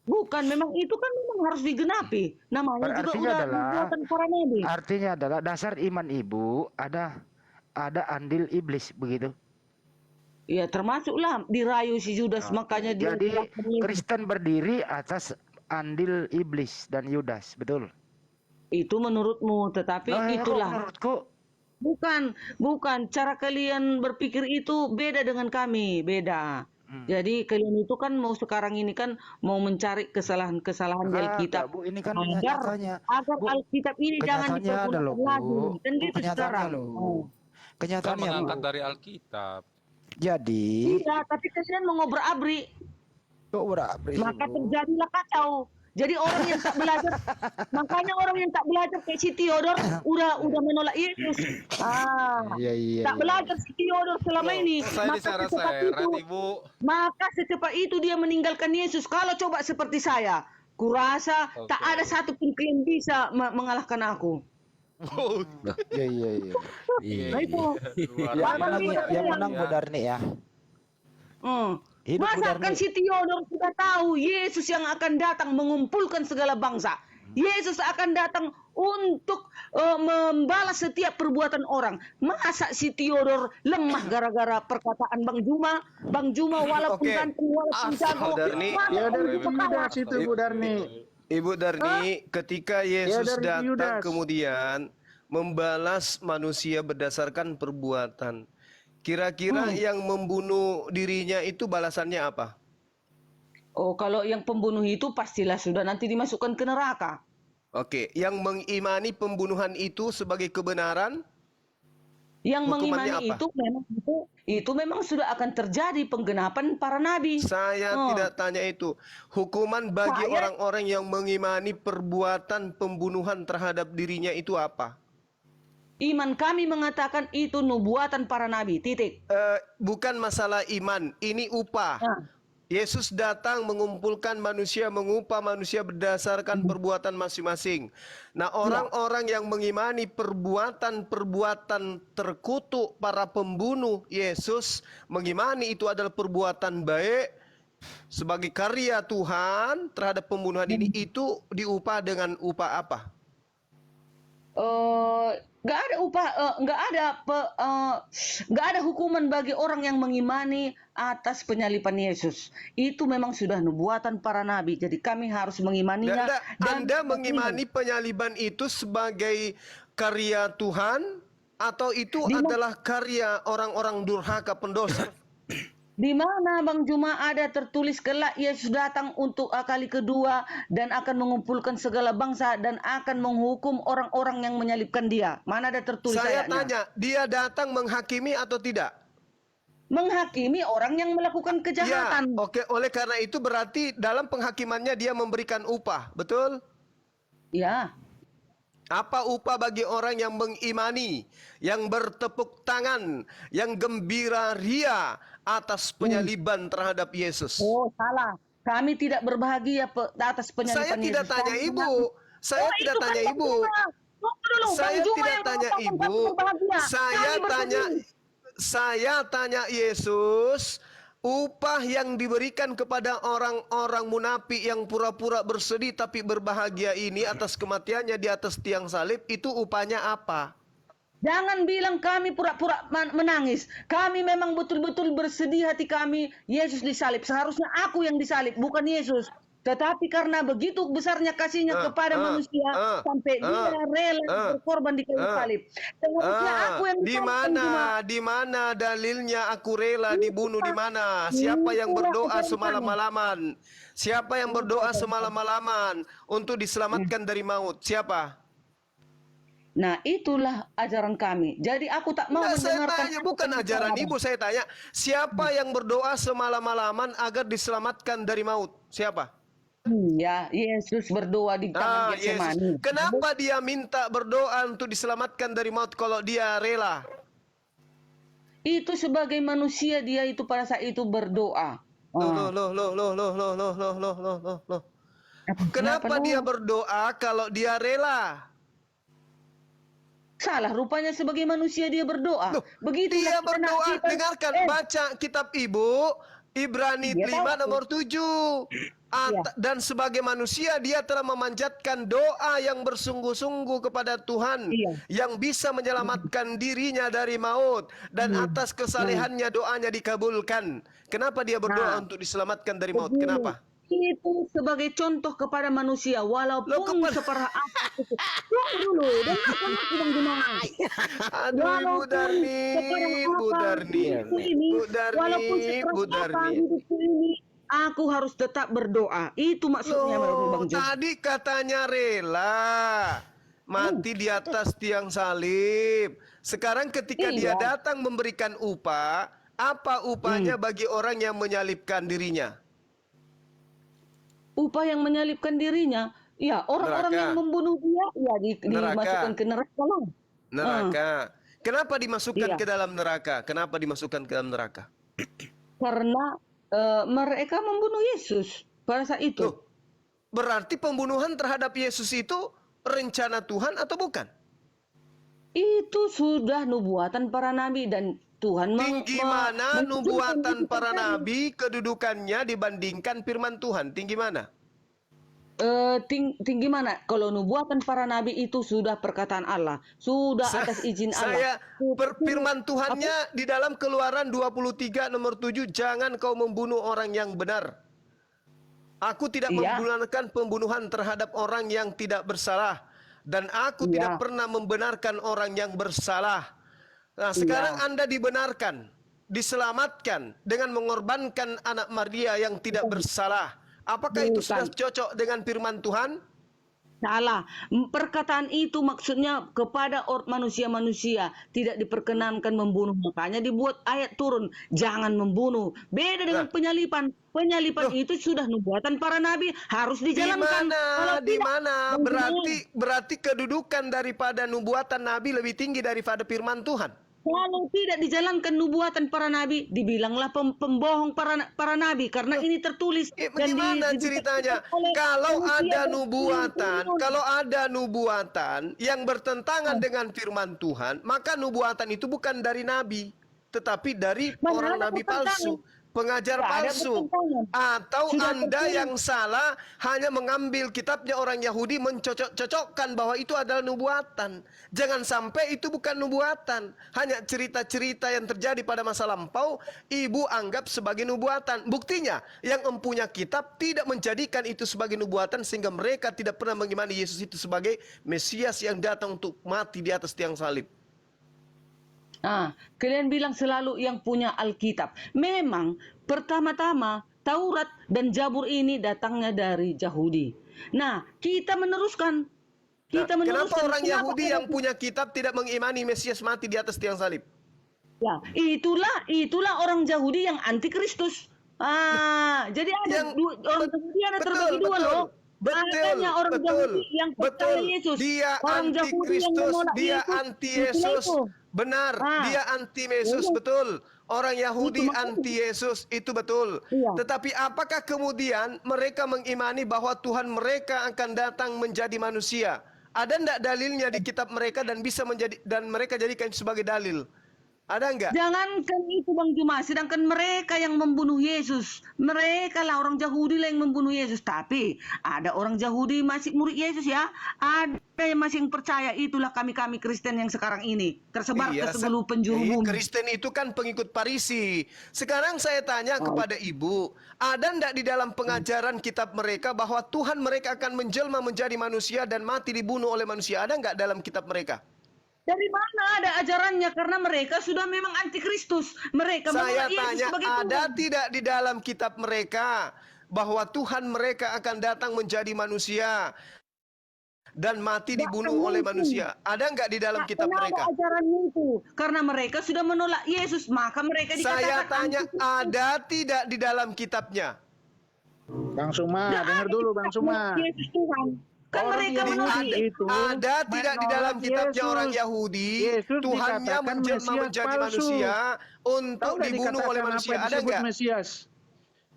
Bukan, memang itu kan memang harus digenapi. Namanya juga udah nubuatan para nabi. Artinya adalah dasar iman ibu ada andil iblis begitu. Ya termasuklah dirayu si Yudas, makanya dia. Jadi Kristen berdiri atas andil iblis dan Yudas, betul? Itu menurutmu, tetapi itulah. Menurutku Bukan. Cara kalian berpikir itu beda dengan kami, beda. Jadi kalian itu kan mau sekarang ini kan mau mencari kesalahan-kesalahan di Alkitab. Bu, ini kan agar Alkitab ini jangan dipergunakan lagi. Dan gitu sekarang. Kenyataannya Kan mengangkat dari Alkitab. Jadi tidak, tapi kalian mengobrak-abrik. Maka terjadilah kacau. Jadi orang yang tak belajar, makanya orang yang tak belajar kayak si Theodor udah menolak Yesus. Tak belajar si Theodor selama ini. Maka secepat itu dia meninggalkan Yesus. Kalau coba seperti saya, kurasa tak ada satupun yang bisa mengalahkan aku. Iya. Nah itu. Yang menang Bu Darni ya. Masa kan si Theodor sudah tahu Yesus yang akan datang mengumpulkan segala bangsa. Yesus akan datang untuk membalas setiap perbuatan orang. Masa si Theodor lemah gara-gara perkataan Bang Juma walaupun ganteng walaupun jago. Ibu Darni, ketika Yesus datang kemudian membalas manusia berdasarkan perbuatan. Kira-kira yang membunuh dirinya itu balasannya apa? Oh, kalau yang pembunuh itu pastilah sudah nanti dimasukkan ke neraka. Oke, yang mengimani pembunuhan itu sebagai kebenaran? Yang hukumannya mengimani apa? itu memang sudah akan terjadi penggenapan para nabi. Saya tidak tanya itu. Hukuman bagi orang-orang yang mengimani perbuatan pembunuhan terhadap dirinya itu apa? Iman kami mengatakan itu nubuatan para nabi. Titik. Bukan masalah iman, ini upah. Nah. Yesus datang mengumpulkan manusia, mengupah manusia berdasarkan perbuatan masing-masing. Nah, orang-orang yang mengimani perbuatan-perbuatan terkutuk para pembunuh Yesus, mengimani itu adalah perbuatan baik sebagai karya Tuhan terhadap pembunuhan ini, itu diupah dengan upah apa? Nggak ada upah, nggak ada hukuman bagi orang yang mengimani atas penyaliban Yesus. Itu memang sudah nubuatan para nabi. Jadi kami harus mengimaninya. Anda mengimani penyaliban itu sebagai karya Tuhan atau itu adalah karya orang-orang durhaka pendosa? Di mana Bang Juma ada tertulis kelak Yesus datang untuk kali kedua dan akan mengumpulkan segala bangsa dan akan menghukum orang-orang yang menyalibkan dia? Mana ada tertulis Saya ayatnya? tanya, dia datang menghakimi atau tidak? Menghakimi orang yang melakukan kejahatan. Ya, oke. Oleh karena itu berarti dalam penghakimannya dia memberikan upah, betul? Ya. Apa upah bagi orang yang mengimani, yang bertepuk tangan, yang gembira ria atas penyaliban terhadap Yesus? Oh, salah. Kami tidak berbahagia atas penyaliban Saya tidak Yesus. tanya ibu. Saya tidak tanya ibu. Saya tidak tanya ibu. Saya tanya Yesus, upah yang diberikan kepada orang-orang munafik yang pura-pura bersedih tapi berbahagia ini atas kematiannya di atas tiang salib, itu upahnya apa? Jangan bilang kami pura-pura menangis. Kami memang betul-betul bersedih hati kami Yesus disalib. Seharusnya aku yang disalib, bukan Yesus. Tetapi karena begitu besarnya kasihnya kepada manusia sampai dia rela berkorban di kayu salib. Seharusnya aku yang di mana dalilnya aku rela dibunuh di mana? Siapa yang berdoa semalam-malaman? Siapa yang berdoa semalam-malaman untuk diselamatkan dari maut? Siapa? Nah, itulah ajaran kami. Jadi aku tak mau Saya mendengarkan. tanya, bukan ajaran ibu, saya tanya, siapa yang berdoa semalam-malaman agar diselamatkan dari maut? Siapa? Ya, Yesus berdoa di taman Getsemani. Kenapa dia minta berdoa untuk diselamatkan dari maut kalau dia rela? Itu sebagai manusia dia itu pada saat itu berdoa. Loh. Kenapa dia berdoa kalau dia rela? Salah rupanya sebagai manusia dia berdoa. Begitu Dia berdoa, dengarkan, baca kitab ibu, Ibrani 5 nomor 7. Dan sebagai manusia dia telah memanjatkan doa yang bersungguh-sungguh kepada Tuhan yang bisa menyelamatkan dirinya dari maut, dan atas kesalehannya doanya dikabulkan. Kenapa dia berdoa untuk diselamatkan dari maut? Kenapa? Itu sebagai contoh kepada manusia walaupun separah apa itu. Tunggu dulu, dengarkan aku Bang Juma. Aduh, Bu Darni. Hidupku ini, aku harus tetap berdoa. Itu maksudnya Bang Juma. Tadi katanya rela mati di atas tiang salib. Sekarang ketika dia datang memberikan upah, apa upahnya bagi orang yang menyalibkan dirinya? Upah yang menyalibkan dirinya, ya orang-orang yang membunuh dia, ya dimasukkan ke neraka lah. Neraka. Kenapa dimasukkan ke dalam neraka? Kenapa dimasukkan ke dalam neraka? Karena mereka membunuh Yesus pada saat itu. Berarti pembunuhan terhadap Yesus itu rencana Tuhan atau bukan? Itu sudah nubuatan para nabi dan Tuhan tinggi mana nubuatan para nabi kedudukannya dibandingkan firman Tuhan? Tinggi mana? Tinggi mana? Kalau nubuatan para nabi itu sudah perkataan Allah, sudah atas izin Allah. Firman Tuhannya di dalam Keluaran 23 nomor 7, jangan kau membunuh orang yang benar. Aku tidak membenarkan pembunuhan terhadap orang yang tidak bersalah, dan aku tidak pernah membenarkan orang yang bersalah. Nah, sekarang Anda dibenarkan, diselamatkan dengan mengorbankan anak Maria yang tidak bersalah. Apakah itu sudah cocok dengan firman Tuhan? Salah. Perkataan itu maksudnya kepada manusia-manusia tidak diperkenankan membunuh. Makanya dibuat ayat turun, jangan membunuh. Beda dengan Nah. penyalipan. Penyalipan Loh. itu sudah nubuatan para nabi, harus dijalankan. Kalau Di tidak, mana? Bang Juma, Berarti kedudukan daripada nubuatan Nabi lebih tinggi daripada firman Tuhan. kalau tidak dijalankan nubuatan para nabi, dibilanglah pembohong para nabi karena ini tertulis Bagaimana ceritanya? Kalau ada nubuatan yang bertentangan dengan firman Tuhan, maka nubuatan itu bukan dari nabi, tetapi dari Mana orang ada nabi bertentangan? palsu, pengajar Tidak ada palsu. bertentangan. Atau Sudah Anda tertulis. yang salah hanya mengambil kitabnya orang Yahudi, mencocok-cocokkan bahwa itu adalah nubuatan. Jangan sampai itu bukan nubuatan, hanya cerita-cerita yang terjadi pada masa lampau, ibu anggap sebagai nubuatan. Buktinya, yang empunya kitab tidak menjadikan itu sebagai nubuatan, sehingga mereka tidak pernah mengimani Yesus itu sebagai Mesias yang datang untuk mati di atas tiang salib. Kalian bilang selalu yang punya Alkitab. Memang pertama-tama Taurat dan Zabur ini datangnya dari Yahudi. Nah, kita meneruskan. Kenapa orang Kenapa Yahudi kita- yang punya kitab tidak mengimani Mesias mati di atas tiang salib? Ya, itulah orang Yahudi yang anti Kristus. Jadi ada orang Yahudi ada terbagi dua loh. Makanya orang Yahudi yang percaya Yesus, Dia orang anti Yahudi yang Kristus, menolak dia Yesus, anti itulah Yesus. itu. Benar, dia anti Yesus, betul. Orang Yahudi Itu maksudnya. anti Yesus, itu betul. Iya. Tetapi apakah kemudian mereka mengimani bahwa Tuhan mereka akan datang menjadi manusia? Ada enggak dalilnya di kitab mereka dan mereka jadikan itu sebagai dalil? Ada enggak? Jangankan itu Bang Juma, sedangkan mereka yang membunuh Yesus, mereka lah orang Yahudi lah yang membunuh Yesus. Tapi ada orang Yahudi masih murid Yesus ya, ada yang masih percaya. Itulah kami Kristen yang sekarang ini tersebar ke seluruh penjuru bumi. Kristen itu kan pengikut Farisi. Sekarang saya tanya kepada ibu, ada enggak di dalam pengajaran kitab mereka bahwa Tuhan mereka akan menjelma menjadi manusia dan mati dibunuh oleh manusia? Ada enggak dalam kitab mereka? Dari mana ada ajarannya? Karena mereka sudah memang anti Kristus. Mereka Saya menolak Yesus tanya, sebagai ada Tuhan. tidak di dalam kitab mereka bahwa Tuhan mereka akan datang menjadi manusia dan mati dibunuh oleh manusia? Ada enggak di dalam kitab mereka? Ada ajarannya itu. Karena mereka sudah menolak Yesus, maka mereka dikatakan Saya tanya, anti-Kristus. ada tidak di dalam kitabnya? Bang Suma, dengar dulu Bang Suma. Yesus Tuhan. Kan Orang mereka Yahudi menolak itu Ada tidak di dalam menolak kitabnya Yesus. orang Yahudi, Yesus Tuhannya dikatakan menjelma Mesias menjadi palsu. manusia untuk Tahu nggak dibunuh dikatakan oleh apa manusia? yang Ada disebut enggak? Mesias?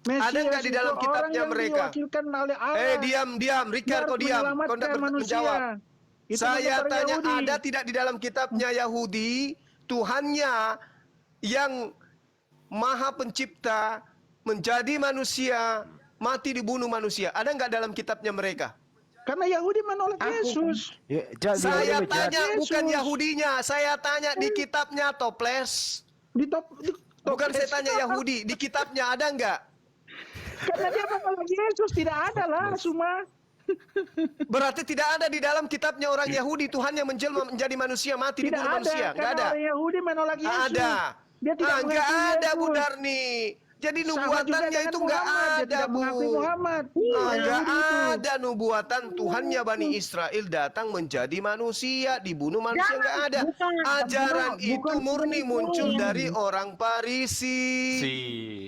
Ada enggak di dalam itu kitabnya orang yang mereka? diwakilkan oleh Allah. Diam, Rikar, kau diam. Kau tidak menjawab. Itu Saya menurut orang tanya, Yahudi. ada tidak di dalam kitabnya Yahudi, Tuhannya yang Maha Pencipta menjadi manusia, mati dibunuh manusia? Ada enggak dalam kitabnya mereka? Karena Yahudi menolak Yesus. Ya, jadi Saya dulu, tanya Yesus. bukan Yahudinya, saya tanya di kitabnya toples. Bukan saya tanya Yahudi, di kitabnya ada enggak? Karena dia menolak Yesus, tidak ada lah semua. Berarti tidak ada di dalam kitabnya orang Yahudi Tuhannya menjelma menjadi manusia, mati Tidak dibunuh ada, manusia. Enggak karena ada. orang Yahudi menolak Yesus. Ada. Dia tidak Enggak mengakui ada Yesus. Bu Darni. Jadi Sama juga nubuatannya dengan itu enggak Muhammad, dia ada, tidak Bu. mengakui Muhammad. Enggak Yahudi itu. ada nubuatan Tuhannya Bani Israel datang menjadi manusia, dibunuh manusia, enggak ada. bukan, Ajaran bukan, itu murni bukan. muncul dari orang Farisi.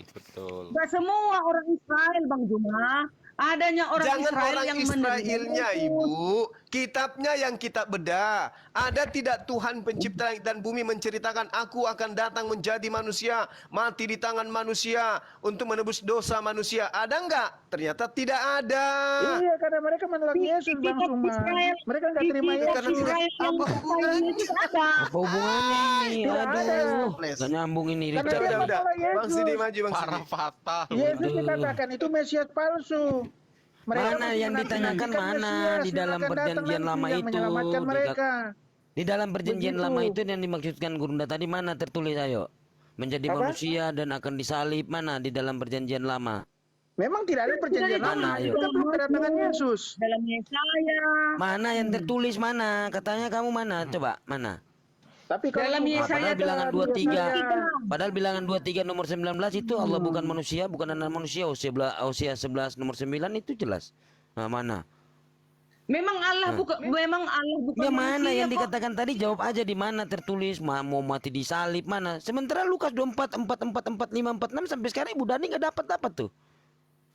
Betul. Gak semua orang Israel, Bang Juma. Adanya orang Jangan Israel orang yang Israelnya, menerima Ibu. Kitabnya yang kitab bedah. Ada tidak Tuhan pencipta langit dan bumi menceritakan, aku akan datang menjadi manusia, mati di tangan manusia untuk menebus dosa manusia? Ada enggak? Ternyata tidak ada. Iya, karena mereka menolak Yesus, Bang Suma. Mereka nggak terima Kitab Yesus. Israel yang Apa hubungannya? itu ada. Apa hubungannya ini? Tidak ada. Aduh, nggak nyambung ini. Karena Richard. dia Udah. menolak Yesus. Bang Sidi maju, Bang Sidi. Parah fatal. Yesus dikatakan itu Mesias palsu. Mana masih yang ditanyakan menantikan mana Mesias di yang dalam akan datang perjanjian nanti lama yang itu? menyelamatkan mereka. Di dalam perjanjian Begitu. lama itu yang dimaksudkan Gurunda tadi mana tertulis ayo? Menjadi Apa? manusia dan akan disalib mana di dalam perjanjian lama? Memang tidak ada perjanjian Mana, lama. ayo? Itu kan belum kedatangan Yesus. Dalam Yesaya. Mana yang tertulis mana? Katanya kamu mana? Coba mana? Tapi kalau Dalam Padahal Yesaya bilangan dalam 23. Yesaya. Padahal bilangan 23 nomor 19 itu Allah bukan manusia, bukan anak manusia. Hosea 11 nomor 9 itu jelas. Nah, mana? Memang Allah bukan Ya mana manusia yang kok. dikatakan tadi, jawab aja di mana tertulis mau mati di salib mana. Sementara Lukas 24, 4, 4, 4, 5, 4, 6 sampai sekarang Ibu Dani nggak dapat tuh.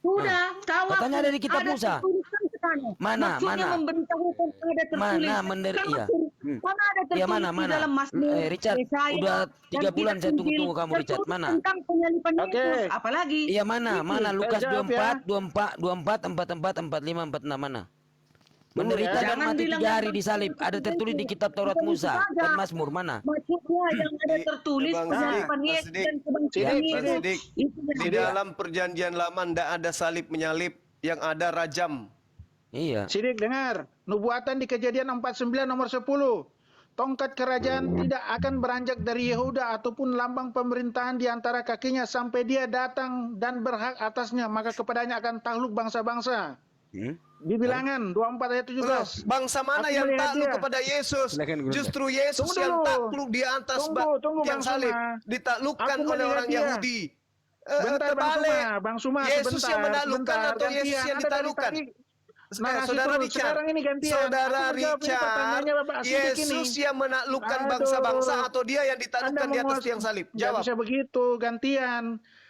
Sudah, tahu Katanya aku. ada di kitab Ada Musa. tertuliskan sekarang. Mana, Maksudnya mana? memberitahukan ada tertulis. Iya. Mana ada tertulis Iya, mana, di mana? dalam Mazmur, Richard, Yesaya, udah 3 dan bulan kitab saya Injil. tunggu-tunggu kamu, Richard. Tertulis Mana? tentang penyalipan Oke. Yesus. Apalagi? Iya mana? Mana Lukas jawab ya. 24, 24, 44, 45, 46 mana? Menderita dan Jangan mati bilang 3 hari yang di salib. Ada tertulis di kitab Taurat Musa dan Mazmur mana? Maksudnya yang ada tertulis Bang penyalipan Sidik, Yesus Sidik. dan kebangkitan Bang Yesus. Sidik, Itu yang di ada. dalam perjanjian lama ndak ada salib menyalip, yang ada rajam. Iya. Sidik dengar, nubuatan di Kejadian 49 nomor 10. Tongkat kerajaan tidak akan beranjak dari Yehuda ataupun lambang pemerintahan di antara kakinya sampai dia datang dan berhak atasnya, maka kepadanya akan takluk bangsa-bangsa. Di Bilangan 24 ayat 17. Bangsa mana Aku yang melihat takluk dia. kepada Yesus? Silakan, Guru. Justru Yesus Tunggu yang dulu. takluk di atas Tunggu, yang Bang salib, Suma. ditaklukkan Aku oleh melihat orang dia. Yahudi. Bentar Bang Terbalik. Suma, Bang Suma Yesus sebentar, yang menaklukkan sebentar, atau Yesus gantian. yang Ada dari ditaklukkan? tadi narasi Saudara terus. Richard, Sekarang ini gantian. Saudara Aku menjawab ini pertanyaannya Richard, Bapak Sidik ini. Yesus yang menaklukkan Aduh. bangsa-bangsa atau dia yang Anda ditaklukkan di atas menguas- tiang salib? Nggak Jawab. bisa begitu, gantian.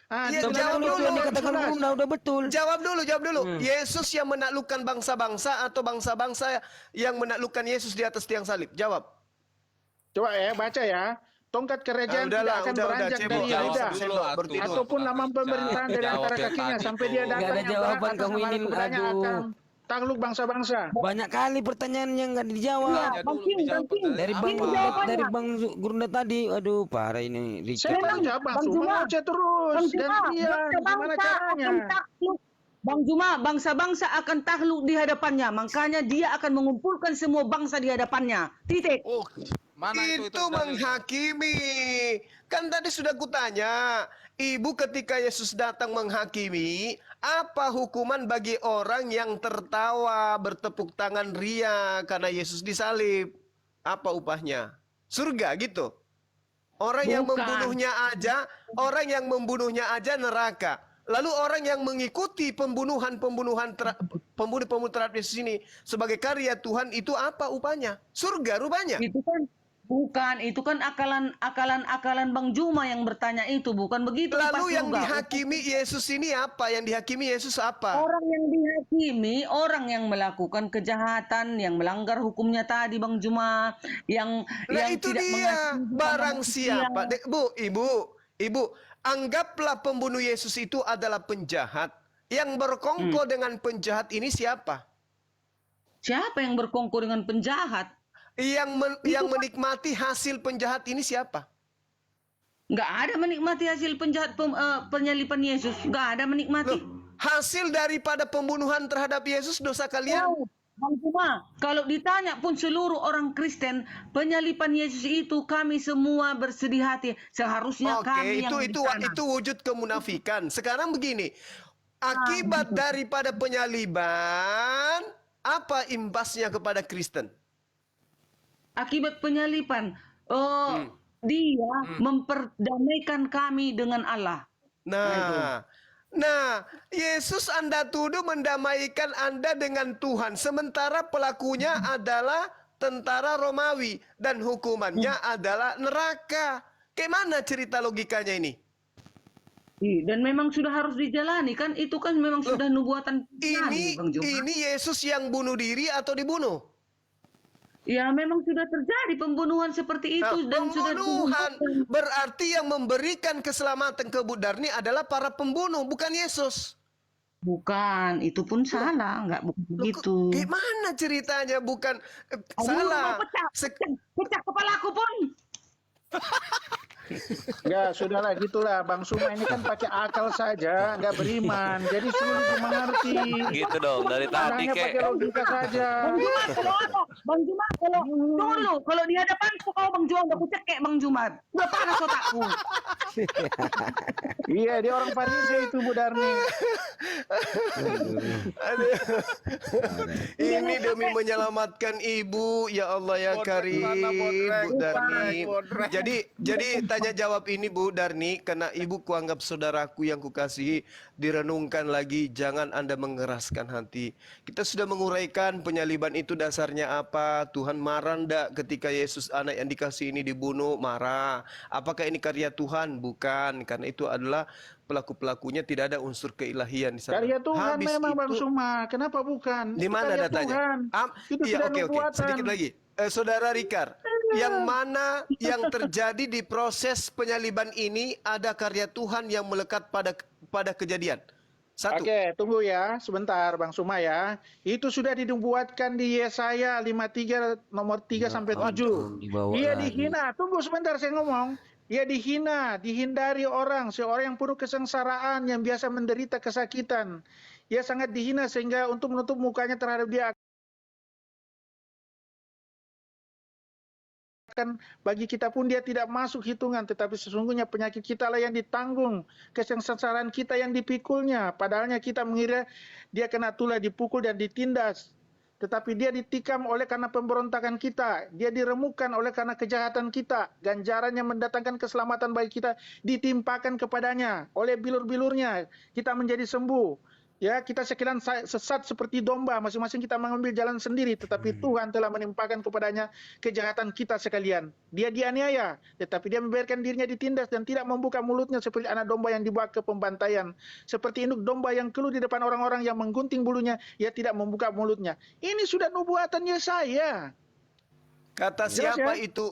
Iya, di jawab Bilangan dulu. Yang dikatakan 11. Guru udah betul. Jawab dulu. Yesus yang menaklukkan bangsa-bangsa atau bangsa-bangsa yang menaklukkan Yesus di atas tiang salib? Jawab. Coba ya, baca ya. Tongkat kerajaan tidak akan beranjak cebok. dari Jawab Yehuda dulu, bertidur. ataupun lambang pemerintahan dari Jawab antara yang kakinya tadi sampai tuh. dia Nggak datang ada yang jawaban berhak atas kamu nama ini, kepadanya aduh. akan takluk bangsa-bangsa. Banyak kali pertanyaan yang nggak dijawab. Tanya dulu, dijawab Dari Bang apa? Gurunda, dari Bang Gurunda tadi. Aduh, parah ini Saya Richard. bilang jawab Bang Bang Suma Juma. ngoceh terus. Bang Juma, Gantian, gimana bangsa-bangsa caranya? akan takluk. Bang Juma, bangsa-bangsa akan takluk di hadapannya. Makanya dia akan mengumpulkan semua bangsa di hadapannya. Titik. Oh, mana itu Itu menghakimi. Kan tadi sudah kutanya, Ibu ketika Yesus datang menghakimi, apa hukuman bagi orang yang tertawa, bertepuk tangan ria karena Yesus disalib? Apa upahnya? Surga gitu. Orang yang Bukan. membunuhnya aja neraka. Lalu orang yang mengikuti pembunuh terhadap Yesus ini sebagai karya Tuhan itu apa upahnya? Surga rupanya. Itu kan akalan Bang Juma yang bertanya itu, bukan begitu. Lalu Pas yang juga. dihakimi Yesus ini apa? Yang dihakimi Yesus apa? Orang yang dihakimi, orang yang melakukan kejahatan, yang melanggar hukumnya tadi, Bang Juma, yang Itu tidak dia. mengasihi Barang manusia. siapa? Ibu, anggaplah pembunuh Yesus itu adalah penjahat. Yang berkongko dengan penjahat ini siapa? Siapa yang berkongko dengan penjahat? Yang menikmati hasil penjahat ini siapa? Nggak ada menikmati hasil penyalipan Yesus. Nggak ada menikmati. Hasil daripada pembunuhan terhadap Yesus dosa kalian. Tahu, Bang Juma, kalau ditanya pun seluruh orang Kristen, penyalipan Yesus itu kami semua bersedih hati. Seharusnya Oke, kami yang di sana. itu wujud kemunafikan. Sekarang begini, akibat daripada penyaliban, apa imbasnya kepada Kristen? Akibat penyalipan, dia memperdamaikan kami dengan Allah. Nah, Yesus Anda tuduh mendamaikan Anda dengan Tuhan, sementara pelakunya adalah tentara Romawi dan hukumannya adalah neraka. Kayak mana cerita logikanya ini? Dan memang sudah harus dijalani kan, itu kan memang sudah nubuatan Bang Juma. Ini Yesus yang bunuh diri atau dibunuh? Ya memang sudah terjadi pembunuhan seperti itu dan sudah Pembunuhan berarti yang memberikan keselamatan ke Budarni adalah para pembunuh, bukan Yesus. Bukan, itu pun salah, nggak begitu. Gimana ceritanya? Bukan Salah. salah. Pecah kepalaku pun. Ya sudahlah gitulah Bang Suma ini kan pakai akal saja, nggak beriman. Jadi sulit mengerti. Gitu dong, dari tadi Hanya kek. pakai logika saja. Bang Juma, kalau apa? Bang Juma, kalau di hadapanku kau Bang Juma udah kucekek Bang Juma. Udah panas otakku. Iya, dia orang Farisi itu Bu Darni. Aduh. Ini demi menyelamatkan ibu, ya Allah ya Karim, Bu Darni. Jadi tanya jawab ini Bu Darni, karena ibu kuanggap saudaraku yang kukasihi, direnungkan lagi, jangan Anda mengeraskan hati. Kita sudah menguraikan penyaliban itu dasarnya apa, Tuhan marah ndak ketika Yesus anak yang dikasih ini dibunuh, marah. Apakah ini karya Tuhan? Bukan, karena itu adalah pelaku-pelakunya tidak ada unsur keilahian di sana. Karya Tuhan Habis memang Bang itu, Suma. Kenapa bukan? di Itu mana karya datanya? Tuhan. Itu Iya, sudah oke. nubuatan. Sedikit lagi. Saudara Rikar, yang mana yang terjadi di proses penyaliban ini ada karya Tuhan yang melekat pada kejadian? Satu. Oke, tunggu ya, sebentar Bang Suma ya. Itu sudah dibuatkan di Yesaya 53 nomor 3 sampai 7. dibawa Dia lagi. dihina. Tunggu sebentar saya ngomong. Dia dihina, dihindari orang, seorang yang penuh kesengsaraan, yang biasa menderita kesakitan. Ia sangat dihina sehingga untuk menutup mukanya terhadap dia akan bagi kita pun dia tidak masuk hitungan, tetapi sesungguhnya penyakit kita lah yang ditanggung, kesengsaraan kita yang dipikulnya. Padahalnya kita mengira dia kena tulah, dipukul dan ditindas. Tetapi dia ditikam oleh karena pemberontakan kita. Dia diremukkan oleh karena kejahatan kita. Ganjaran yang mendatangkan keselamatan bagi kita ditimpakan kepadanya. Oleh bilur-bilurnya kita menjadi sembuh. Ya, kita sekalian sesat seperti domba, masing-masing kita mengambil jalan sendiri, tetapi Tuhan telah menimpakan kepadanya kejahatan kita sekalian. Dia dianiaya, tetapi dia membiarkan dirinya ditindas dan tidak membuka mulutnya seperti anak domba yang dibawa ke pembantaian. Seperti induk domba yang keluh di depan orang-orang yang menggunting bulunya, ia tidak membuka mulutnya. Ini sudah nubuatan Yesaya. Kata Jelas siapa ya? itu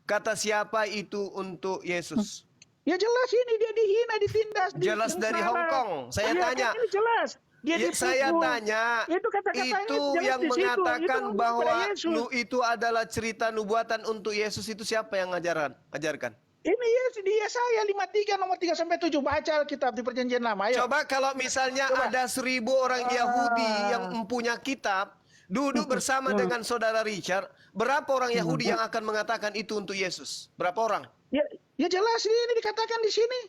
kata siapa itu untuk Yesus? Ya jelas ini dia dihina, ditindas. Jelas dari Hong Kong. Saya Iya, tanya. Ini jelas. Dia Ya, saya dipukul. tanya, Itu kata-katanya itu jelas yang di situ. mengatakan Itu bahwa kepada Yesus. itu adalah cerita nubuatan untuk Yesus, itu siapa yang ajarkan? Ini di Yesaya 53 nomor 3 sampai 7. Baca Alkitab di Perjanjian Lama. Ayo. Coba kalau misalnya Coba. ada 1000 orang Yahudi yang mempunyai kitab, duduk bersama dengan saudara Richard, berapa orang Yahudi yang akan mengatakan itu untuk Yesus? Berapa orang? Ya jelas ini dikatakan di sini.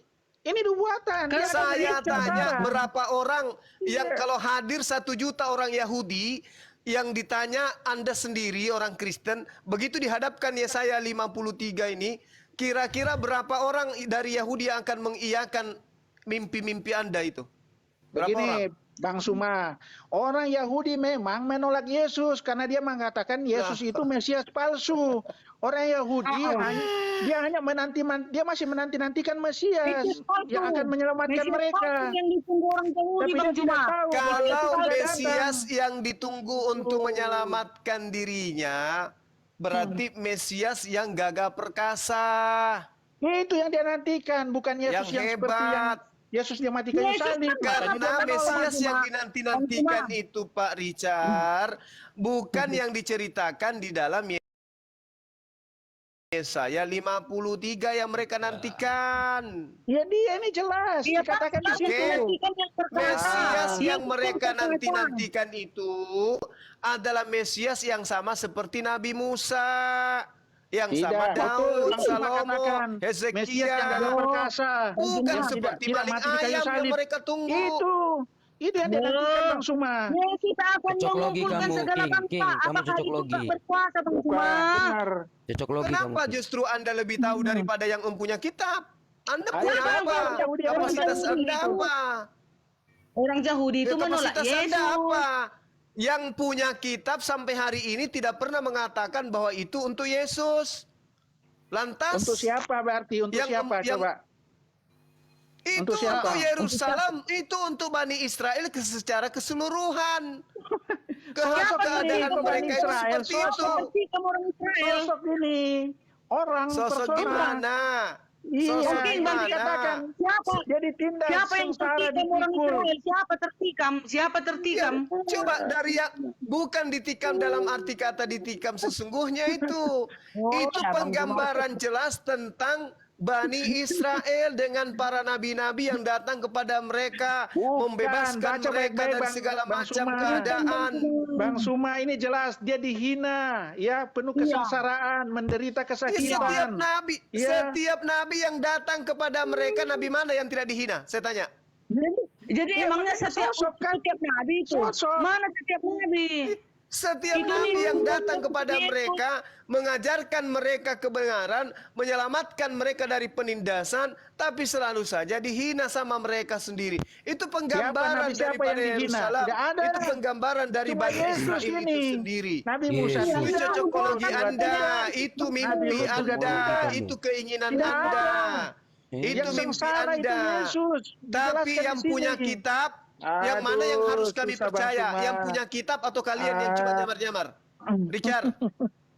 Ini nubuatan. Dia akan Saya menjadi tanya sengsara. berapa orang yang kalau hadir 1 juta orang Yahudi yang ditanya Anda sendiri orang Kristen, begitu dihadapkan Yesaya 53 ini, kira-kira berapa orang dari Yahudi yang akan mengiyakan mimpi-mimpi Anda itu? Berapa orang? Begini, Bang Suma, orang Yahudi memang menolak Yesus karena dia mengatakan Yesus itu Mesias palsu. Orang Yahudi dia hanya dia masih menanti-nantikan Mesias yang akan menyelamatkan mereka. Yang ditunggu orang Yahudi, Tapi Bang dia tidak Juma. tahu bahwa Yesus Kalau sudah Mesias datang. yang ditunggu untuk menyelamatkan dirinya, berarti Mesias yang gagah perkasa, Itu yang dia nantikan, bukan Yesus yang yang seperti yang hebat. Yesus yang mati kayu Yesus salib. kan Makanya dia Karena menolak. Mesias yang Cuma- dinanti-nantikan Cuma- itu Pak Richard, bukan yang diceritakan di dalam Yesaya 53 yang mereka nantikan. Ya dia ini jelas Dia dikatakan di pasti situ. nantikan yang berkuasa. Mesias Dia yang bukan mereka berkuasa. nanti-nantikan itu adalah Mesias yang sama seperti Nabi Musa, yang sama Tidak, Daud, itu Salomo, seakan-akan Mesias yang Hezekiah. gagah perkasa. Bukan Yang seperti tidak maling mati di kayu ayam yang salib. mereka tunggu. Itu yang dia nantikan Bang Suma. Yesus akan Cocok logi mengumpulkan kamu, segala King. bangsa. King, kamu Apakah cocok itu logi. tak berkuasa, Bang Juma? Bukan, benar. Cocok logi Kenapa kamu. justru Anda lebih tahu daripada yang mempunyai kitab? Anda Ayo, punya Bang, apa? Yahudi, Kapasitas orang Anda Yahudi. apa? Orang Yahudi itu menolak Kapasitas Anda Yesus. apa? Yang punya kitab sampai hari ini tidak pernah mengatakan bahwa itu untuk Yesus. Lantas Untuk siapa berarti? Untuk Yang- siapa yang- coba? itu Untuk siapa? untuk Yerusalem, itu untuk Bani Israel secara keseluruhan. Siapa Keadaan itu Bani mereka itu Israel? seperti itu. Seperti kamu orang Israel. Sosok ini orang Sosok persona. gimana? Iya, Sosok Mungkin gimana? Bang dikatakan siapa? dia ditindas, Siapa yang sengsara, tertikam orang dipikul. Israel? Siapa tertikam? Siapa Ya, tertikam? coba dari yang bukan ditikam dalam arti kata ditikam sesungguhnya itu. Oh, Itu ya, Bang penggambaran jelas tentang Bani Israel dengan para nabi-nabi yang datang kepada mereka, Bukan, membebaskan baca mereka baik-baik, dari Bang- segala Bang macam Suma. keadaan. Bang Suma ini jelas dia dihina, ya penuh kesengsaraan, menderita Setiap kesakitan. nabi, Iya. setiap nabi yang datang kepada mereka, nabi mana yang tidak dihina? Saya tanya. Jadi Ya, emangnya makanya setiap sosok kan? nabi itu Sosok. mana setiap nabi? Setiap Itu nabi nih, yang datang kepada itu. mereka, mengajarkan mereka kebenaran, menyelamatkan mereka dari penindasan, tapi selalu saja dihina sama mereka sendiri. Itu penggambaran Siapa daripada yang dihina? Yerusalem. Tidak ada. Itu penggambaran dari Cuma Bani Yesus Israel ini. itu sendiri. Nabi Musa Yesus. Itu tidak. cocokologi Tidak Anda, ada. itu Nabi mimpi Lut juga Anda, tidak. itu keinginan Tidak Anda. ada. Itu Yang mimpi sengsara itu Anda. Yesus. Tapi Dijelaskan yang di sini. punya kitab, yang mana yang harus kami Susah, Bang percaya? Suma. Yang punya kitab atau kalian yang cuma nyamar-nyamar? Richard,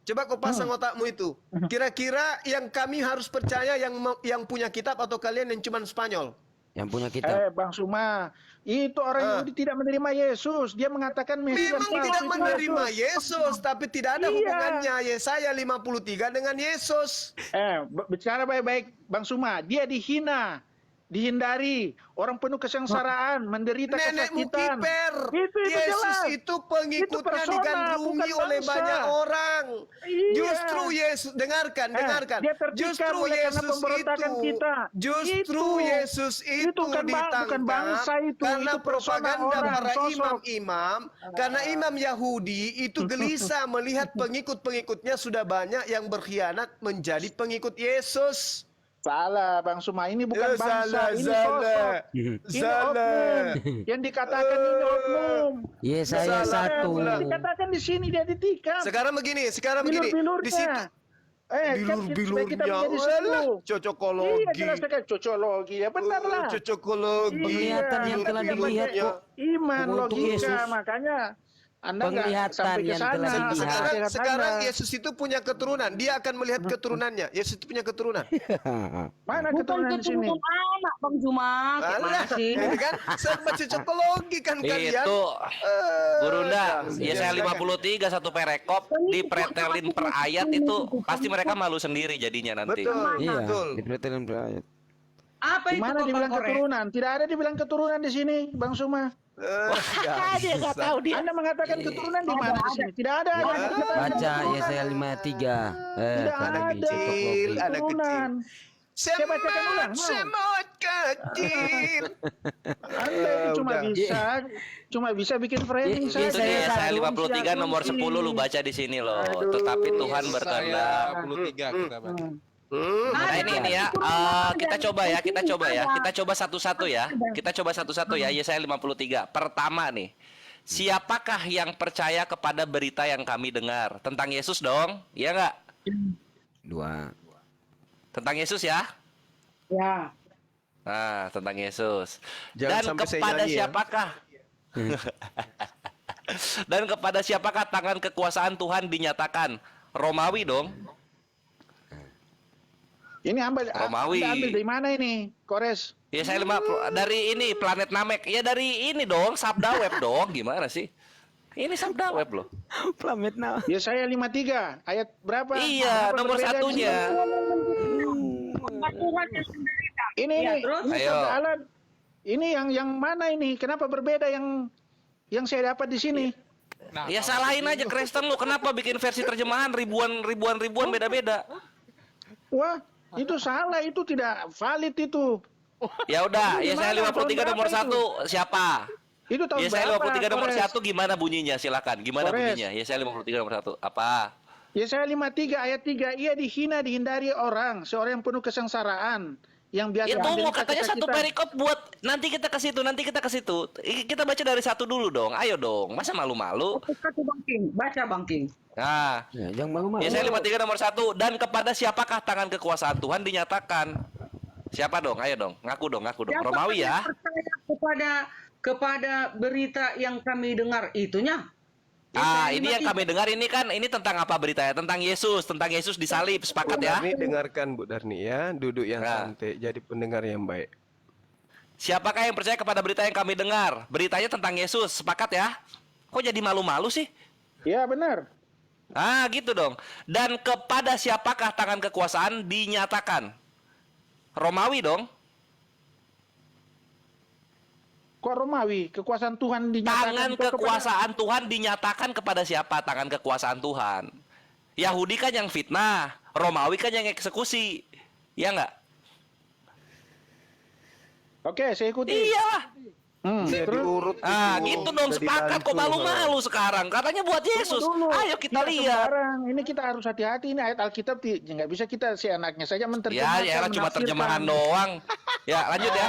coba kau pasang otakmu itu. Kira-kira yang kami harus percaya yang punya kitab atau kalian yang cuma Spanyol? Yang punya kitab. Bang Suma, itu orang Yahudi tidak menerima Yesus. Dia mengatakan Mesias Memang palsu tidak itu menerima Yesus. Yesus, tapi tidak ada Iya. hubungannya Yesaya 53 dengan Yesus. Bicara baik-baik, Bang Suma. Dia dihina, dihindari, orang penuh kesengsaraan, menderita Nenekmu kesakitan. kiper. Itu Yesus jelas. itu pengikutnya persona, digandrungi bukan oleh bangsa. banyak orang. Iya. Justru Yesus, dengarkan. Dia tertikam Justru oleh karena Yesus pemberontakan itu, kita. justru Itu. Yesus itu bukan ditangkap bangsa itu. karena Itu persona propaganda orang, para sosok. imam-imam. Karena imam Yahudi itu gelisah melihat pengikut-pengikutnya sudah banyak yang berkhianat menjadi pengikut Yesus. Salah, Bang Suma. Ini bukan bangsa, ini salah. sosok. Ini Salah. oknum. Yang dikatakan ini oknum. Yesaya Salah 1. pula. Dikatakan di sini dia ditikam. Sekarang begini. Bilur-bilurnya. Di situ Bilur-bilurnya. Kita menjadi Walah, sembuh. cocokologi. Iya, jelas sekali. Cocokologi. Ya benar lah. Cocokologi. Penglihatan yang telah dilihat kok. Iman, Untuk logika. Yesus. Makanya Anda nggak Penglihatan sampai ke yang sana. telah dilihat. Sekarang Yesus itu punya keturunan. Dia akan melihat keturunannya. Yesus itu punya keturunan. Mana Bukan keturunan di sini? keturunan anak Bang Juma. Gimana Alah, sih? itu kan serba cocokologi kan kalian. Itu Eh, Gurunda, ya, Yesaya silakan. 53 satu perekop dipretelin per ayat itu pasti mereka malu sendiri jadinya nanti. Betul, Iya, betul. dipretelin per ayat. Apa Di itu mana Bapak dibilang korek? keturunan? Tidak ada dibilang keturunan di sini, Bang Suma. Dia nggak tahu dia. Anda mengatakan keturunan di mana di sini? Tidak ada. Baca Yesaya 53. Tidak Kata ada. cocokologi. Ada Keturunan. Saya bacakan ulang, mau? Semut kecil. Anda itu cuma bisa bikin framing Iya, saja. saya Yesaya satu. 53 nomor 10 lu baca di sini loh. Tetapi Tuhan berkehendak. 53 kita baca. Nah ini ya, kita coba ya, kita coba satu-satu ya. Kita coba satu-satu ya, Yesaya 53. Pertama nih, siapakah yang percaya kepada berita yang kami dengar? Tentang Yesus dong, iya nggak? 2. Tentang Yesus ya? Ya. Nah, tentang Yesus. Jangan Dan sampai saya kepada nyanyi ya. siapakah? Dan kepada siapakah tangan kekuasaan Tuhan dinyatakan? Romawi dong. Ini Romawi. Anda ambil dari mana ini, Kores? Ya saya dari ini planet Namek. Ya dari ini dong, Sabda Web dong. Gimana sih? Ini Sabda Web loh. Planet now. Yesaya 53 ayat berapa? Iya, Apa nomor perbedaan di satunya. sini? Ini Ya, terus? ini Ayo. persoalan. Ini yang mana ini? Kenapa berbeda yang saya dapat di sini? Ya salahin aja Kristen lu. Kenapa bikin versi terjemahan ribuan beda-beda? Wah, itu salah, itu tidak valid itu. Ya udah, Itu Yesaya gimana? 53 nomor Tahun 1 siapa? Itu tahun Yesaya berapa? 53 nomor Kores? 1 gimana bunyinya? Silakan. Gimana Kores. bunyinya? Yesaya 53 nomor 1. Apa? Yesaya 53 ayat 3, ia dihina, dihindari orang, seorang yang penuh kesengsaraan, yang biasa Ya tunggu, menderita katanya satu kesakitan. perikop buat nanti kita ke situ. Kita baca dari satu dulu dong. Ayo dong. Masa malu-malu? Satu Bang King. Baca Bang King. Nah, Ya, jangan malu-malu. Yesaya 53 nomor 1. Dan kepada siapakah tangan kekuasaan Tuhan dinyatakan? Siapa dong? Ayo dong. Ngaku dong. Siapa Romawi yang ya. percaya kepada berita yang kami dengar itunya? Ini yang kami dengar ini kan ini tentang apa beritanya? Tentang Yesus disalib. Sepakat ya? Darni, dengarkan Bu Darni ya, duduk yang Nah. santai, jadi pendengar yang baik. Siapakah yang percaya kepada berita yang kami dengar? Beritanya tentang Yesus. Sepakat ya? Kok jadi malu-malu sih? Ya benar. Ah, gitu dong. Dan kepada siapakah tangan kekuasaan dinyatakan? Romawi dong. Kok Romawi? Kekuasaan Tuhan dinyatakan Tangan kekuasaan Tuhan dinyatakan kepada siapa? Tangan kekuasaan Tuhan. Yahudi kan yang fitnah, Romawi kan yang eksekusi. Ya nggak? Oke, saya ikuti. Iya. Udah Terus diurut Ah, itu, gitu dong, udah sepakat kok, dibantu. malu-malu sekarang. Katanya buat Yesus. dulu. Ayo kita Tidak lihat. sembarang. Ini kita harus hati-hati. Ini ayat Alkitab nggak bisa kita seenaknya saja Ya, menerjemahkan. ya cuma menafsirkan. terjemahan doang. Ya, lanjut ya.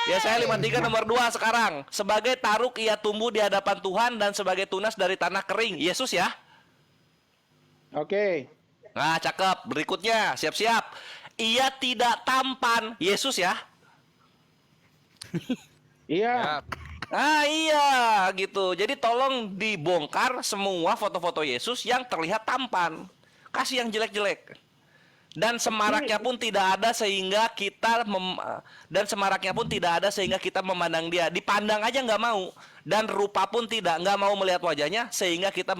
Ya, saya 53 nomor 2 sekarang. Sebagai taruk ia tumbuh di hadapan Tuhan dan sebagai tunas dari tanah kering. Yesus ya. Oke. Nah, cakep. Berikutnya, siap-siap. Ia tidak tampan. Yesus ya. Iya. Ah iya gitu. Jadi tolong dibongkar semua foto-foto Yesus yang terlihat tampan. Kasih yang jelek-jelek. Dan semaraknya pun tidak ada sehingga kita memandang dia. Dipandang aja nggak mau. Dan rupa pun nggak mau melihat wajahnya sehingga kita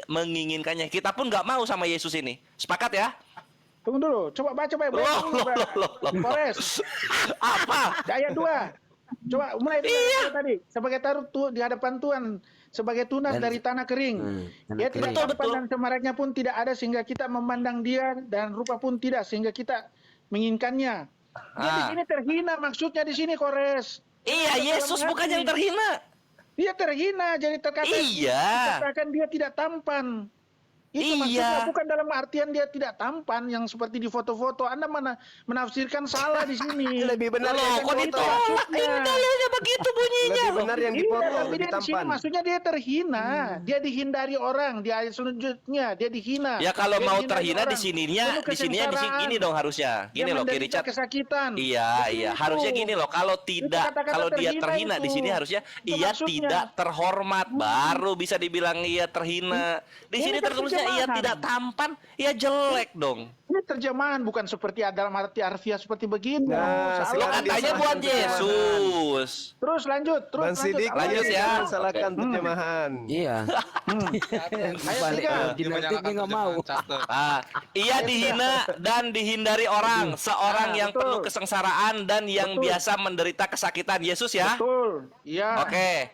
menginginkannya. Kita pun nggak mau sama Yesus ini. Sepakat ya? Tunggu dulu. Coba baca baik. Loh. Polres. Apa? Ayat 2. Coba mulai tadi. Sebagai taruh di hadapan Tuhan. Sebagai tunas Dan- dari tanah kering. tanah Dia kering. tidak tampan Betul. dan semaraknya pun tidak ada sehingga kita memandang dia. Dan rupa pun tidak sehingga kita menginginkannya. Dia di Ah. sini terhina maksudnya di sini Kores. Iya, Yesus bukan yang terhina. Dia terhina jadi Iya. dikatakan dia tidak tampan. Itu Iya. maksudnya bukan dalam artian dia tidak tampan yang seperti di foto-foto. Anda menafsirkan salah di sini. Lebih benar Loh, yang kok dipoto. ditolak? Ini dalilnya begitu bunyinya. Lebih benar yang Iya, dipoto, tapi lebih dia di sini tampan. maksudnya dia terhina. Dia dihindari orang. Di ayat selanjutnya dia dihina. Ya kalau Dia mau dihindari terhina orang. di sininya Penuh kesengsaraan. gini dong harusnya. Dia Gini loh, menderita Ki Richard. kesakitan. Iya, iya. Itu. Harusnya gini loh. Kalau kata-kata kalau dia terhina terhina itu. di sini harusnya Itu ia maksudnya. tidak terhormat, baru bisa dibilang ia terhina. Di Ini sini kan tertulisnya ia terjemahan. tidak tampan, ia jelek dong. Ini terjemahan bukan seperti dalam arti harfiah seperti begitu. Nah, Salah. Lo sekarang katanya disalahkan buat terjemahan. Yesus. Terus lanjut, terus Bang Sidik, Lanjut ya. salahkan terjemahan. Iya. Balik tiga. originalnya nggak mau. Ah, ia dihina dan dihindari orang, seorang yang betul. penuh kesengsaraan dan yang Betul. biasa menderita kesakitan. Yesus ya. Betul. Iya. Oke.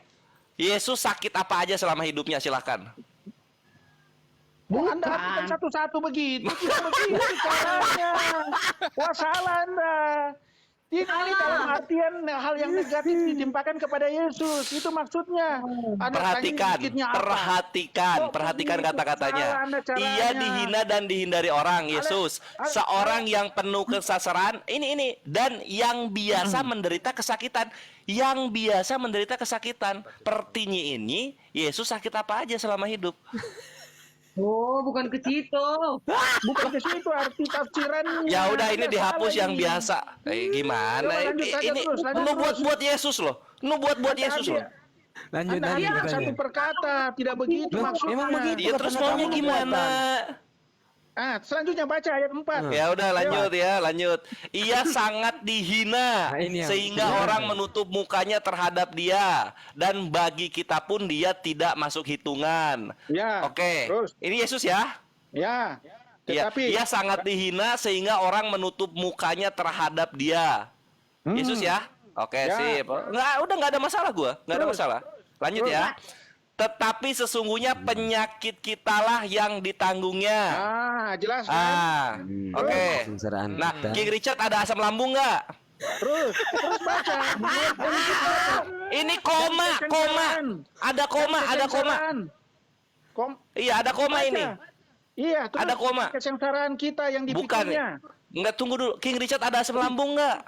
Yesus sakit apa aja selama hidupnya, silahkan. Bu, Anda artikan satu-satu begitu. Tidak begitu caranya. Wah, salah Anda. Ini dalam artian hal yang negatif ditimpakan kepada Yesus. Itu maksudnya. Anda Perhatikan, tanya sedikitnya apa? perhatikan begitu? kata-katanya. Salah Anda caranya. Ia dihina dan dihindari orang, Yesus. Seorang yang penuh kesasaran, ini dan yang biasa menderita kesakitan. Yang biasa menderita kesakitan. Pertinyi ini, Yesus sakit apa aja selama hidup? Oh, bukan ke situ. Bukan ke situ arti tafsirannya. Ya udah ini Anda dihapus salah yang ini. biasa. Gimana? Coba lanjut saja Ini terus, lanjut lu terus. buat Yesus loh. Lu buat Yesus loh. Lanjut Anda lanjut. artikan satu perkata, tidak begitu Loh, maksudnya. emang begitu? Dia terus Kata-kata maunya kamu gimana? Selanjutnya baca ayat 4. Ya udah lanjut. Ia sangat dihina Nah, ini yang sehingga benar. orang menutup mukanya terhadap dia dan bagi kita pun dia tidak masuk hitungan. Ya. Oke. Terus. Ini Yesus ya. Ya. Iya, Tetapi ia sangat dihina sehingga orang menutup mukanya terhadap dia. Yesus ya. Oke, Ya. sip. Nggak ada masalah gua. Nggak ada Terus. masalah. Lanjut Terus. ya. Tetapi sesungguhnya penyakit kitalah yang ditanggungnya. jelas kan? Oke. Kesengsaraan Nah, kita. King Richard ada asam lambung nggak? Terus baca. Ini koma. Ada koma. Iya, ada koma ini. Iya, terus Ada koma. kesengsaraan kita yang Bukan. dipikirnya. Nggak, tunggu dulu. King Richard ada asam lambung nggak?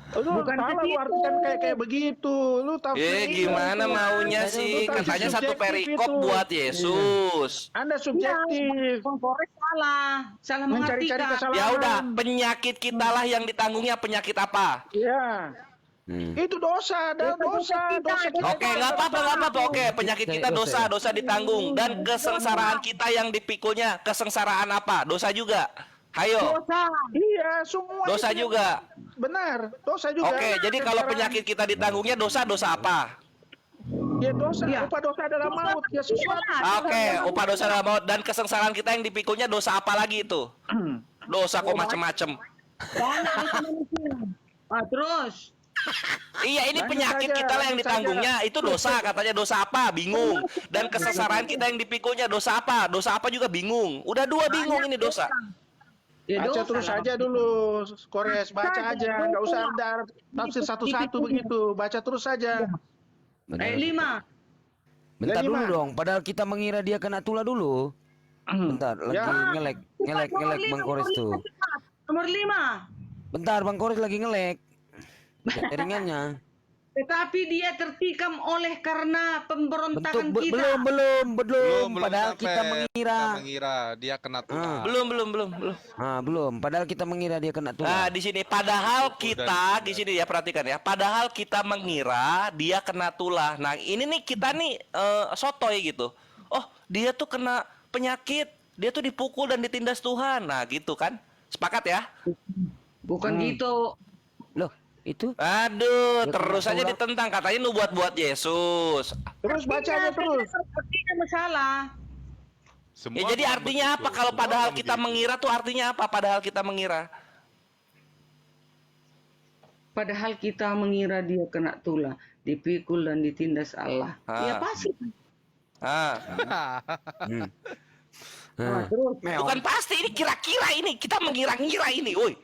Bukan ke salah lu situ. artikan kayak begitu. Lu tafsir. Gimana maunya sih? Itu Katanya satu subjektif perikop itu. buat Yesus. Anda subjektif. Bang Polres salah Mencari-cari mengartikan. kesalahan. Ya udah, penyakit kitalah yang ditanggungnya. Penyakit apa? Iya. Itu dosa, dosa kita. Oke, nggak apa-apa. Oke, penyakit kita dosa ditanggung. Dan kesengsaraan kita yang dipikulnya, kesengsaraan apa? Dosa juga. Hayo, Dosa. Iya, semua dosa itu juga. benar, dosa juga. Oke, jadi kalau penyakit kita ditanggungnya dosa apa? Ya dosa, Iya. upah dosa adalah maut, ya sesuatu. Oke, upah dosa dalam maut dan kesengsaraan kita yang dipikulnya dosa apa lagi itu? Dosa kok macem-macem. Banyak dosa manusia. Terus. Iya, ini Lanjut penyakit saja, kita lah yang lanjut ditanggungnya. Itu dosa, katanya dosa apa? Bingung. Dan kesesaran kita yang dipikunya dosa apa? Dosa apa juga bingung. Udah dua bingung ini dosa. Ya, Baca dosa terus lah. aja dulu, Kores, baca aja, nggak usah ada tafsir satu-satu begitu, baca terus saja. Ayat 5. Bentar Lima. dulu dong, padahal kita mengira dia kena tulah dulu. Bentar, lagi Ya. ngelek Bang Kores tuh. Nomor 5. Bentar, Bang Kores lagi ngelek. Jaringannya. Tetapi dia tertikam oleh karena pemberontakan Bentuk kita. belum. Padahal sampai kita mengira. dia kena tulah. Belum. Belum. Padahal kita mengira dia kena Nah, tulah. di sini padahal kita di sini ya, perhatikan ya. Padahal kita mengira dia kena tulah. Nah, ini nih kita nih sotoy gitu. Oh, dia tuh kena penyakit. Dia tuh dipukul dan ditindas Tuhan. Nah, gitu kan? Sepakat ya? Bukan gitu. Loh, itu Aduh, Dia terus kena aja tulah. ditentang, katanya lu buat Yesus. Terus baca aja terus. Artinya masalah. Ya jadi artinya apa kalau padahal kita mengira tuh artinya apa? Padahal kita mengira. Padahal kita mengira dia kena tulah, dipikul dan ditindas Allah. Ya pasti. Terus. Bukan pasti, ini kira-kira ini. Kita mengira-ngira ini, woi.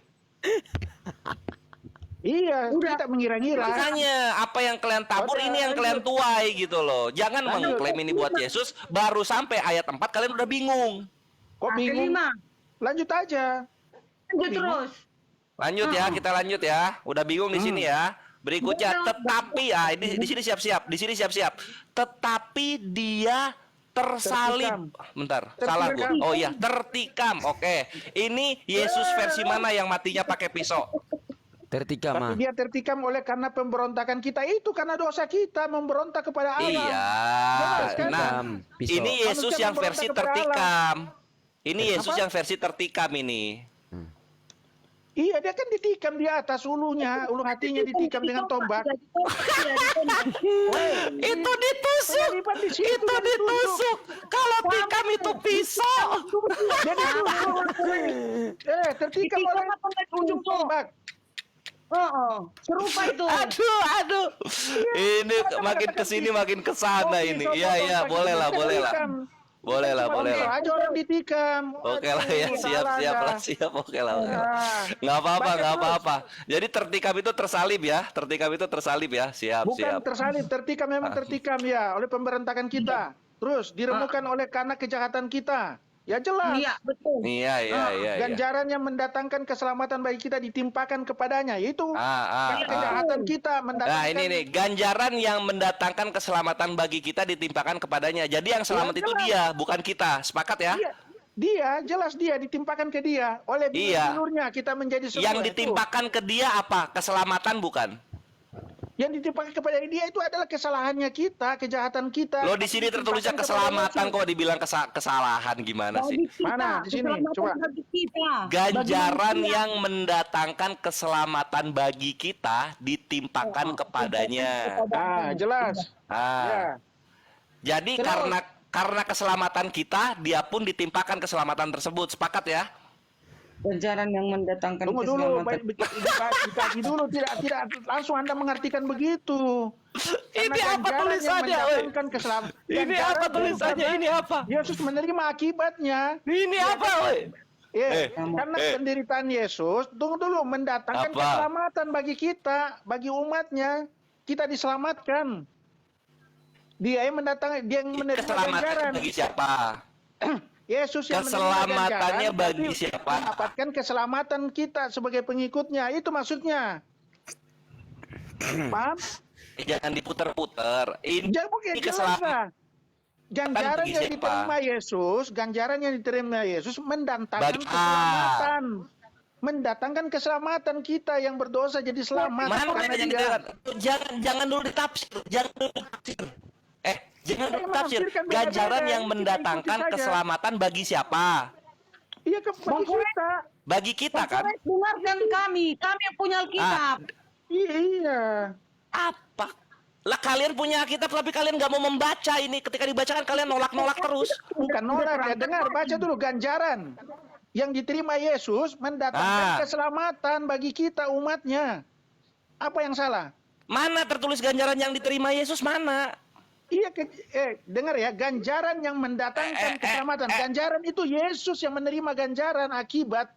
Iya, kita mengira-ngira. Makanya apa yang kalian tabur ini yang kalian tuai gitu loh. Jangan mengklaim ini buat Yesus, baru sampai ayat 4 kalian udah bingung. Kok Ayat bingung? 5. Lanjut aja. Lanjut terus. Lanjut ya, kita lanjut ya. Udah bingung di sini ya. Berikutnya, tetapi ya, ini di sini siap-siap, di sini siap-siap. Tetapi dia tersalib. Bentar, salah gua. Oh iya, tertikam. Oke. Ini Yesus versi mana yang matinya pakai pisau? tertikam Tapi dia tertikam oleh karena pemberontakan kita itu, karena dosa kita memberontak kepada Allah. Iya. kan? Nah, Pisau. ini Yesus Manusia yang versi memberontak kepada tertikam. Ini Yesus yang versi tertikam ini. Iya, dia kan ditikam di atas ulunya, ulu hatinya ditikam dengan tombak. Itu ditusuk. Lipat di situ, Itu dia ditusuk. Kalau tikam itu pisau. Dia ditusuk. Tertikam oleh ujung tombak. Oh, serupa itu. Aduh. Ini makin kesini makin kesana ini. Iya, boleh lah. Boleh lah. Aja orang ditikam. Oke lah ya, siap. Oke lah. Nggak apa-apa. Jadi tertikam itu tersalib ya. Siap. Bukan tersalib, tertikam memang tertikam ya oleh pemberontakan kita. Terus diremukkan oleh karena kejahatan kita. Ya jelas. Iya, betul. Iya. Ganjaran yang mendatangkan keselamatan bagi kita ditimpakan kepadanya, yaitu karena kejahatan kita mendatangkan. Nah ini nih, ganjaran yang mendatangkan keselamatan bagi kita ditimpakan kepadanya. Jadi yang selamat itu dia, bukan kita. Sepakat ya? Dia jelas dia ditimpakan ke dia oleh bilur-bilurnya kita menjadi semua. Yang ditimpakan ke dia apa? Keselamatan bukan? Yang ditimpakan kepada dia itu adalah kesalahannya kita, kejahatan kita. Lo di sini tertulisnya keselamatan, kok dibilang kesalahan gimana sih? Mana? Di sini, coba. Ganjaran yang mendatangkan keselamatan bagi kita ditimpakan kepadanya. Jelas. Ya. Jadi karena keselamatan kita, dia pun ditimpakan keselamatan tersebut. Sepakat ya? Ganjaran yang mendatangkan Tunggu dulu, keselamatan. dikaji dulu, tidak langsung Anda mengartikan begitu. Ini apa tulisannya, woi? Ini apa tulisannya? Ini apa? Yesus menerima akibatnya. Ini apa, woi? Karena penderitaan Yesus, tunggu dulu, mendatangkan Apa? keselamatan bagi kita, bagi umatnya. Kita diselamatkan. Dia yang mendatangkan, dia yang menerima Keselamatan ganjaran. bagi siapa? Yesus yang Keselamatannya menerima ganjaran, bagi tapi siapa? mendapatkan keselamatan kita sebagai pengikutnya. Itu maksudnya. Paham? Jangan diputer-puter. Ini Bukan keselamatan ganjaran bagi yang siapa? diterima Yesus, ganjaran yang diterima Yesus mendatangkan Bagi- keselamatan. Mendatangkan keselamatan kita yang berdosa jadi selamat. Mana karena yang dia. jangan dulu ditafsir. Jangan dulu ditafsir. Jangan dulu ditafsir. menafsirkan Ganjaran beda-beda. yang Kita mendatangkan ikuti saja. keselamatan bagi siapa? Iya bagi kita. Bagi kita kan? Dengarkan kami yang punya Alkitab. Iya. Apa? Lah kalian punya kitab tapi kalian nggak mau membaca ini. Ketika dibacakan kalian nolak-nolak terus. Bukan nolak ya, dengar baca dulu ganjaran. yang diterima Yesus mendatangkan keselamatan bagi kita umatnya. Apa yang salah? Mana tertulis ganjaran yang diterima Yesus mana? Iya, dengar ya, ganjaran yang mendatangkan keselamatan. Ganjaran itu Yesus yang menerima ganjaran akibat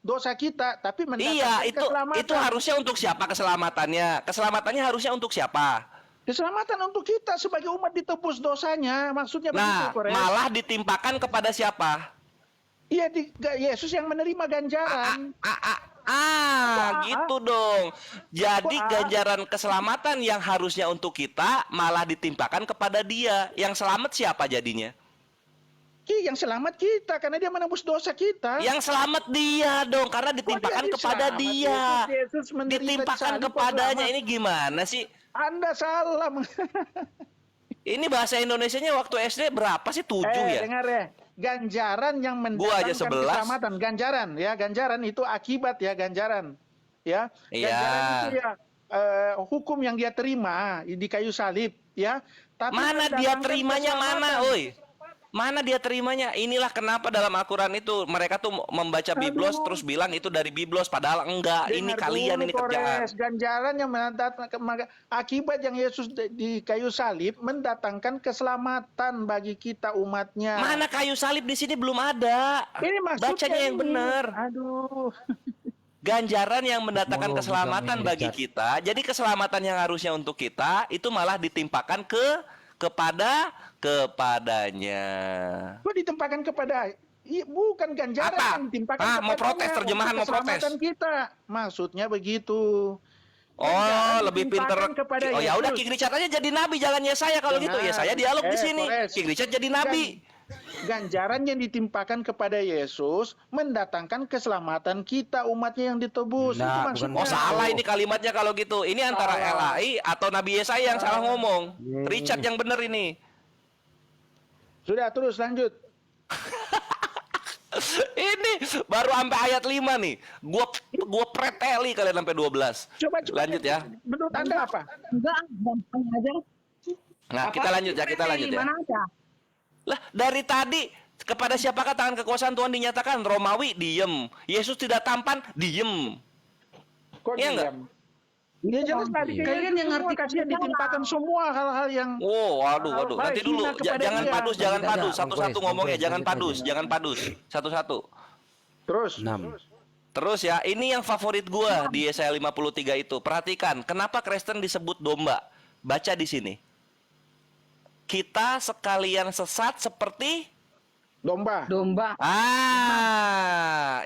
dosa kita, tapi Iya, mendatangkan keselamatan. itu harusnya untuk siapa keselamatannya? Keselamatannya harusnya untuk siapa? Keselamatan untuk kita sebagai umat ditebus dosanya, maksudnya Nah, begitu, Kores. malah ditimpakan kepada siapa? Iya, Yesus yang menerima ganjaran. Gitu dong. Jadi ganjaran keselamatan yang harusnya untuk kita malah ditimpakan kepada dia. Yang selamat siapa jadinya? Yang selamat kita karena dia menebus dosa kita. Yang selamat dia dong, karena ditimpakan kepada dia. Yesus menderita di Ditimpakan salib, kepadanya. selamat. Ini gimana sih? Anda salah. Ini bahasa Indonesianya waktu SD berapa sih? 7 ya? Dengar ya. Ganjaran yang Gua aja mendatangkan 11. keselamatan. Ganjaran itu akibat ya, ganjaran. Ya. Iya. Ganjaran itu ya hukum yang dia terima di kayu salib, ya. Tapi Mana dia mendatangkan terimanya mana, keselamatan. oi? Mana dia terimanya? Inilah kenapa dalam Al-Quran itu mereka tuh membaca Biblos terus bilang itu dari Biblos, padahal enggak. Ini Dengar kalian dulu, ini kerjaan. Kores. Ganjaran yang mendatangkan akibat yang Yesus di kayu salib mendatangkan keselamatan bagi kita umatnya. Mana kayu salib di sini belum ada. Ini maksudnya Bacanya yang ini. benar. Aduh. Ganjaran yang mendatangkan Mau keselamatan bisa bagi kita. Jadi keselamatan yang harusnya untuk kita itu malah ditimpakan kepadanya. Kok ditempatkan kepada bukan ganjaran Apa? yang ditimpakan Mau kepadanya protes, untuk terjemahan mau protes. keselamatan kita. Maksudnya begitu. Oh, Ganjaran lebih pinter. ditimpakan kepada Oh ya udah, Yesus. King Richard aja jadi nabi, jalannya saya kalau gitu. Ya saya dialog di sini. Kores. King Richard jadi nabi. Ganjaran yang ditimpakan kepada Yesus mendatangkan keselamatan kita umatnya yang ditebus. Itu Nah, maksudnya. Oh salah ini kalimatnya kalau gitu. Ini antara LAI atau Nabi Yesaya yang salah ngomong. Richard yang bener ini. Sudah, terus lanjut. Ini baru sampai ayat 5 nih. Gua preteli kalian sampai 12. Coba. Lanjut ya. Menurut Anda apa? Enggak, gampang aja. Nah, kita lanjut ya, kita lanjut ya. Mana aja? Lah, dari tadi kepada siapakah tangan kekuasaan Tuhan dinyatakan? Romawi diem. Yesus tidak tampan, diem. Kok Iya diam? Ya jelas tadi Kalian yang ngerti kasihan ditimpakan semua hal-hal yang Oh, waduh. Nanti dulu. hina kepada Jangan dia. padus, jangan Tidak, padus. Om Satu-satu Kores, ngomongnya, Om Kores, jangan lanjut padus, aja. jangan padus. Satu-satu. terus 6. Terus ya, ini yang favorit gua di Yesaya 53 itu. Perhatikan, kenapa Kristen disebut domba? Baca di sini. Kita sekalian sesat seperti domba.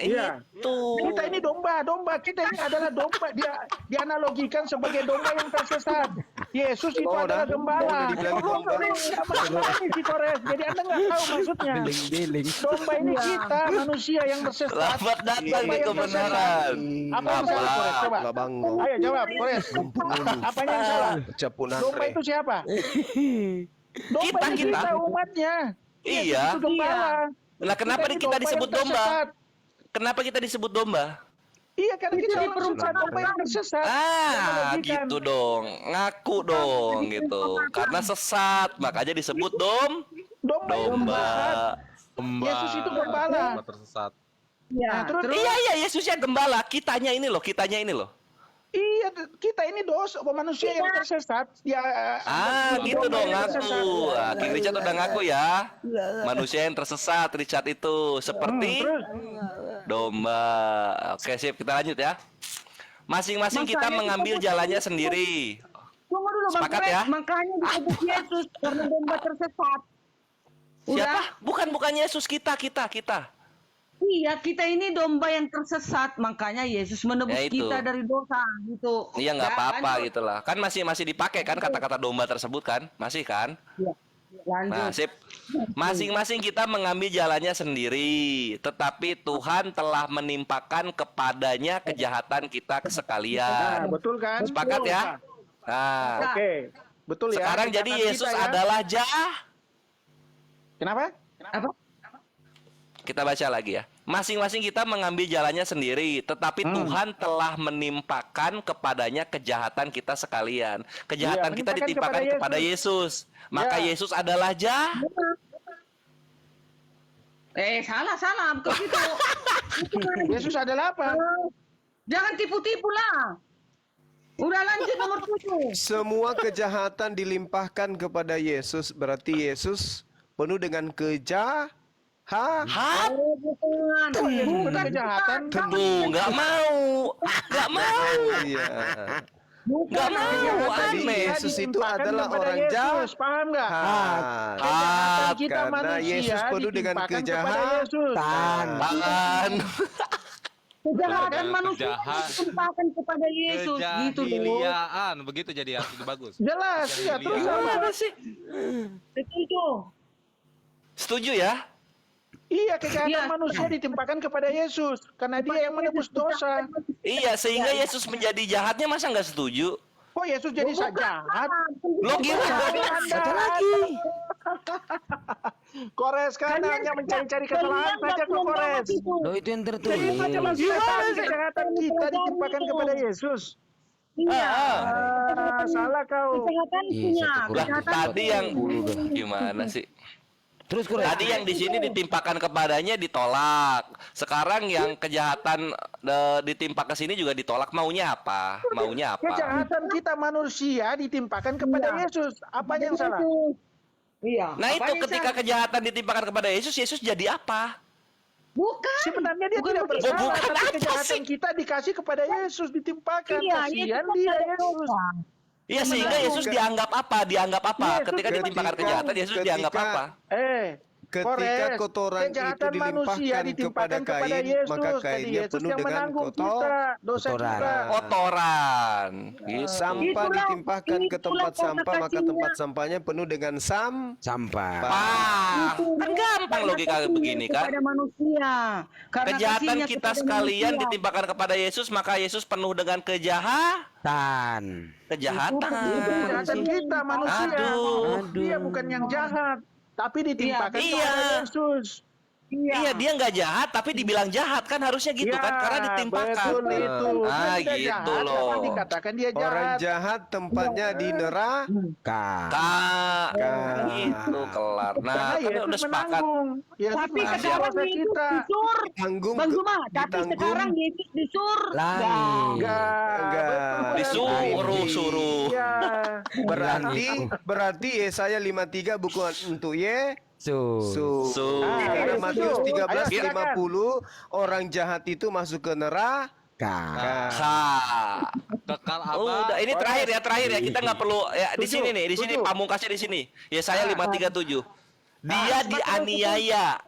Iya. itu. Kita ini domba. Kita ini adalah domba. Dia dianalogikan sebagai domba yang tersesat. Yesus itu adalah gembala. dibilang domba. Ini Kores. Jadi Anda nggak tahu maksudnya. Beling-beling. Domba ini kita manusia yang tersesat. Selamat datang Domba di yang kebenaran. tersesat. Apa yang salah, Kores? Coba. Labang. Ayo jawab, Kores. Apanya yang salah? Capunan. Domba itu siapa? Domba ini Kita. kita umatnya. Iya. Itu gembala. Nah, kenapa ini kita disebut yang domba? tersesat. Kenapa kita disebut domba? Iya, karena kita diperumpat domba yang tersesat. Dianalogikan. Gitu dong. Ngaku dong gitu. Karena sesat, makanya disebut Domba yang tersesat. domba. Yesus itu gembala. Domba tersesat. Nah, terus Iya, Yesusnya gembala. Kitanya ini loh. iya, kita ini manusia yang tersesat. Ya, Gitu domba dong, yang ngaku. tersesat. King Richard udah ngaku ya. Manusia yang tersesat, Richard itu seperti Terus, domba. Oke, sip. Kita lanjut ya. Masing-masing kita mengambil jalannya sendiri. Tunggu dulu Bang Sepakat Kores, ya? makanya disebut Yesus karena domba tersesat. Siapa? Bukan Yesus, kita. Iya, kita ini domba yang tersesat, makanya Yesus menebus Ya, itu. kita dari dosa gitu. Iya, nggak Ya, apa-apa lanjut. gitu lah. Kan masih dipakai kan kata-kata domba tersebut kan? Masih kan? Lanjut. Nah, sip. Masing-masing kita mengambil jalannya sendiri, tetapi Tuhan telah menimpakan kepadanya kejahatan kita nah, sekalian. betul kan? Sepakat Betul, ya? Pak. Nah, Oke, betul ya. sekarang jadi Kejahatan Yesus kita, ya. adalah Kenapa? Apa? Kita baca lagi ya. Masing-masing kita mengambil jalannya sendiri, tetapi Tuhan telah menimpakan kepadanya kejahatan kita sekalian. Kejahatan Iya, kita menimpakan ditimpakan kepada Yesus. Maka Ya. Yesus adalah Salah, bukan gitu. Yesus adalah apa? Jangan tipu-tipu lah. Udah lanjut nomor 7. Semua kejahatan dilimpahkan kepada Yesus, berarti Yesus penuh dengan kejahat. Hah? Bukan kejahatan. Tuh, nggak mau. Nggak mau. Iya. Nggak mau. Jadi Aneh. Yesus itu Ditimpakan adalah kepada orang Yesus, jahat. paham nggak? Hat. Kita Karena manusia Yesus penuh dengan ditimpakan kepada kejahatan. Yesus. Tangan. Kejahatan manusia Kejahat. ditimpakan kepada Yesus gitu loh. Kejahiliaan, begitu jadi artinya bagus. Jelas, ya terus apa? Gimana sih? Begitu. Setuju ya? Iya, kejahatan Iya. manusia ditimpakan kepada Yesus karena Dia yang menebus dosa. Iya, sehingga Yesus menjadi jahatnya masa nggak setuju? Kok Yesus jadi jahat? Lo gimana? Baca lagi. Kores kan hanya mencari-cari kesalahan saja kok Kores. Loh itu yang Jadi tertulis. macam mana kejahatan kita ditimpakan kepada Yesus? Iya. Salah kau. Kejahatan Iya, punya. satu kurang. Lah, Kejahatan tadi yang gimana sih? Terus Kores. Tadi yang di sini ditimpakan kepadanya ditolak. Sekarang yang kejahatan ditimpa ke sini juga ditolak. Maunya apa? Maunya apa? Kejahatan kita manusia ditimpakan kepada Yesus. Apa yang salah? Iya. Nah itu Apanya ketika salah? kejahatan ditimpakan kepada Yesus, Yesus jadi apa? Bukan. Sebenarnya dia Bukan tidak begitu. bersalah, Bukan tapi apa kejahatan sih? kita dikasih kepada Yesus, ditimpakan. Iya, Kasihan Yesus dia, ada Yesus. dosa. Iya sehingga Yesus dianggap apa? Dianggap apa? Yesus Ketika ditimpakan kejahatan, Yesus dianggap apa? Ketika Kores, kotoran itu kejahatan manusia dilimpahkan kepada ditimpakan Kain, maka Yesus. Jadi kainnya Yesus penuh yang dengan menanggung kotor. kita, dosa Kotoran. kita. Kotoran. Gitu. Sampah Itulah- ditimpahkan ke tempat itulah sampah, maka kasihnya. tempat sampahnya penuh dengan Sampah. Ah, kan gampang logika begini kan? Kepada manusia. Karena Kejahatan kasihnya kita kepada sekalian manusia. ditimpakan kepada Yesus, maka Yesus penuh dengan Tan. kejahatan. Kejahatan kita manusia. Aduh. Dia bukan yang jahat, tapi ditimpakan Iya. kepada Yesus. Iya, dia nggak jahat tapi dibilang jahat kan harusnya gitu Ya, kan karena ditimpakan. Betul itu. Ah, Dia tidak gitu jahat, loh. tapi dikatakan dia orang jahat. jahat tempatnya di neraka. Kak. Gitu kelar. Nah, Karena kan Yesus udah sepakat. menanggung. Yesus Tapi menanggung sekarang dosa Yesus kita. disur. Tanggung Bang ke- Zuma, tapi ditanggung. sekarang Yesus disur. Lari. Enggak. Disuruh. Iya. Berarti Yesaya 53 bukan untuk Sus. Su. Karena Ayo, Matius setuju. 13:50 orang jahat itu masuk ke neraka. Kak. Kekal Oh, abad. udah ini terakhir ya. Kita nggak perlu ya di sini nih, di sini Setuju. pamungkasnya di sini. Yesaya 5:37. Dia dianiaya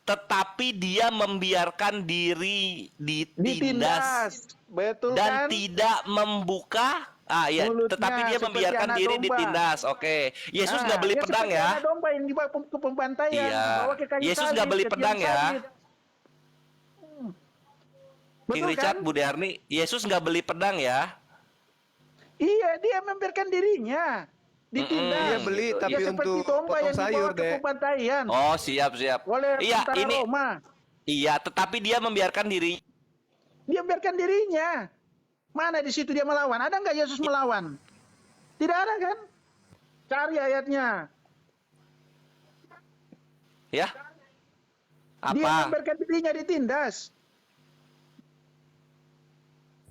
tetapi dia membiarkan diri ditindas Betul dan kan? tidak membuka ya, Mulutnya tetapi dia seperti membiarkan anak diri domba. ditindas. Oke. Yesus nggak beli dia pedang seperti ya. anak domba yang dibawa ke pembantaian, Iya. dibawa ke kayu Yesus salib, nggak beli ke tiang pedang ya. salib. King Betul Richard, kan? Budi Harni, Yesus nggak beli pedang ya. Iya, dia membiarkan dirinya ditindas. Dia beli Dia tapi seperti untuk domba potong yang dibawa sayur, ke Dek. pembantaian Oh, siap. oleh Iya, tentara ini Roma. iya, tetapi dia membiarkan diri. Dia membiarkan dirinya. Mana di situ dia melawan? Ada nggak Yesus melawan? Tidak ada kan? Cari ayatnya. Ya. Dia Apa? membiarkan dirinya ditindas.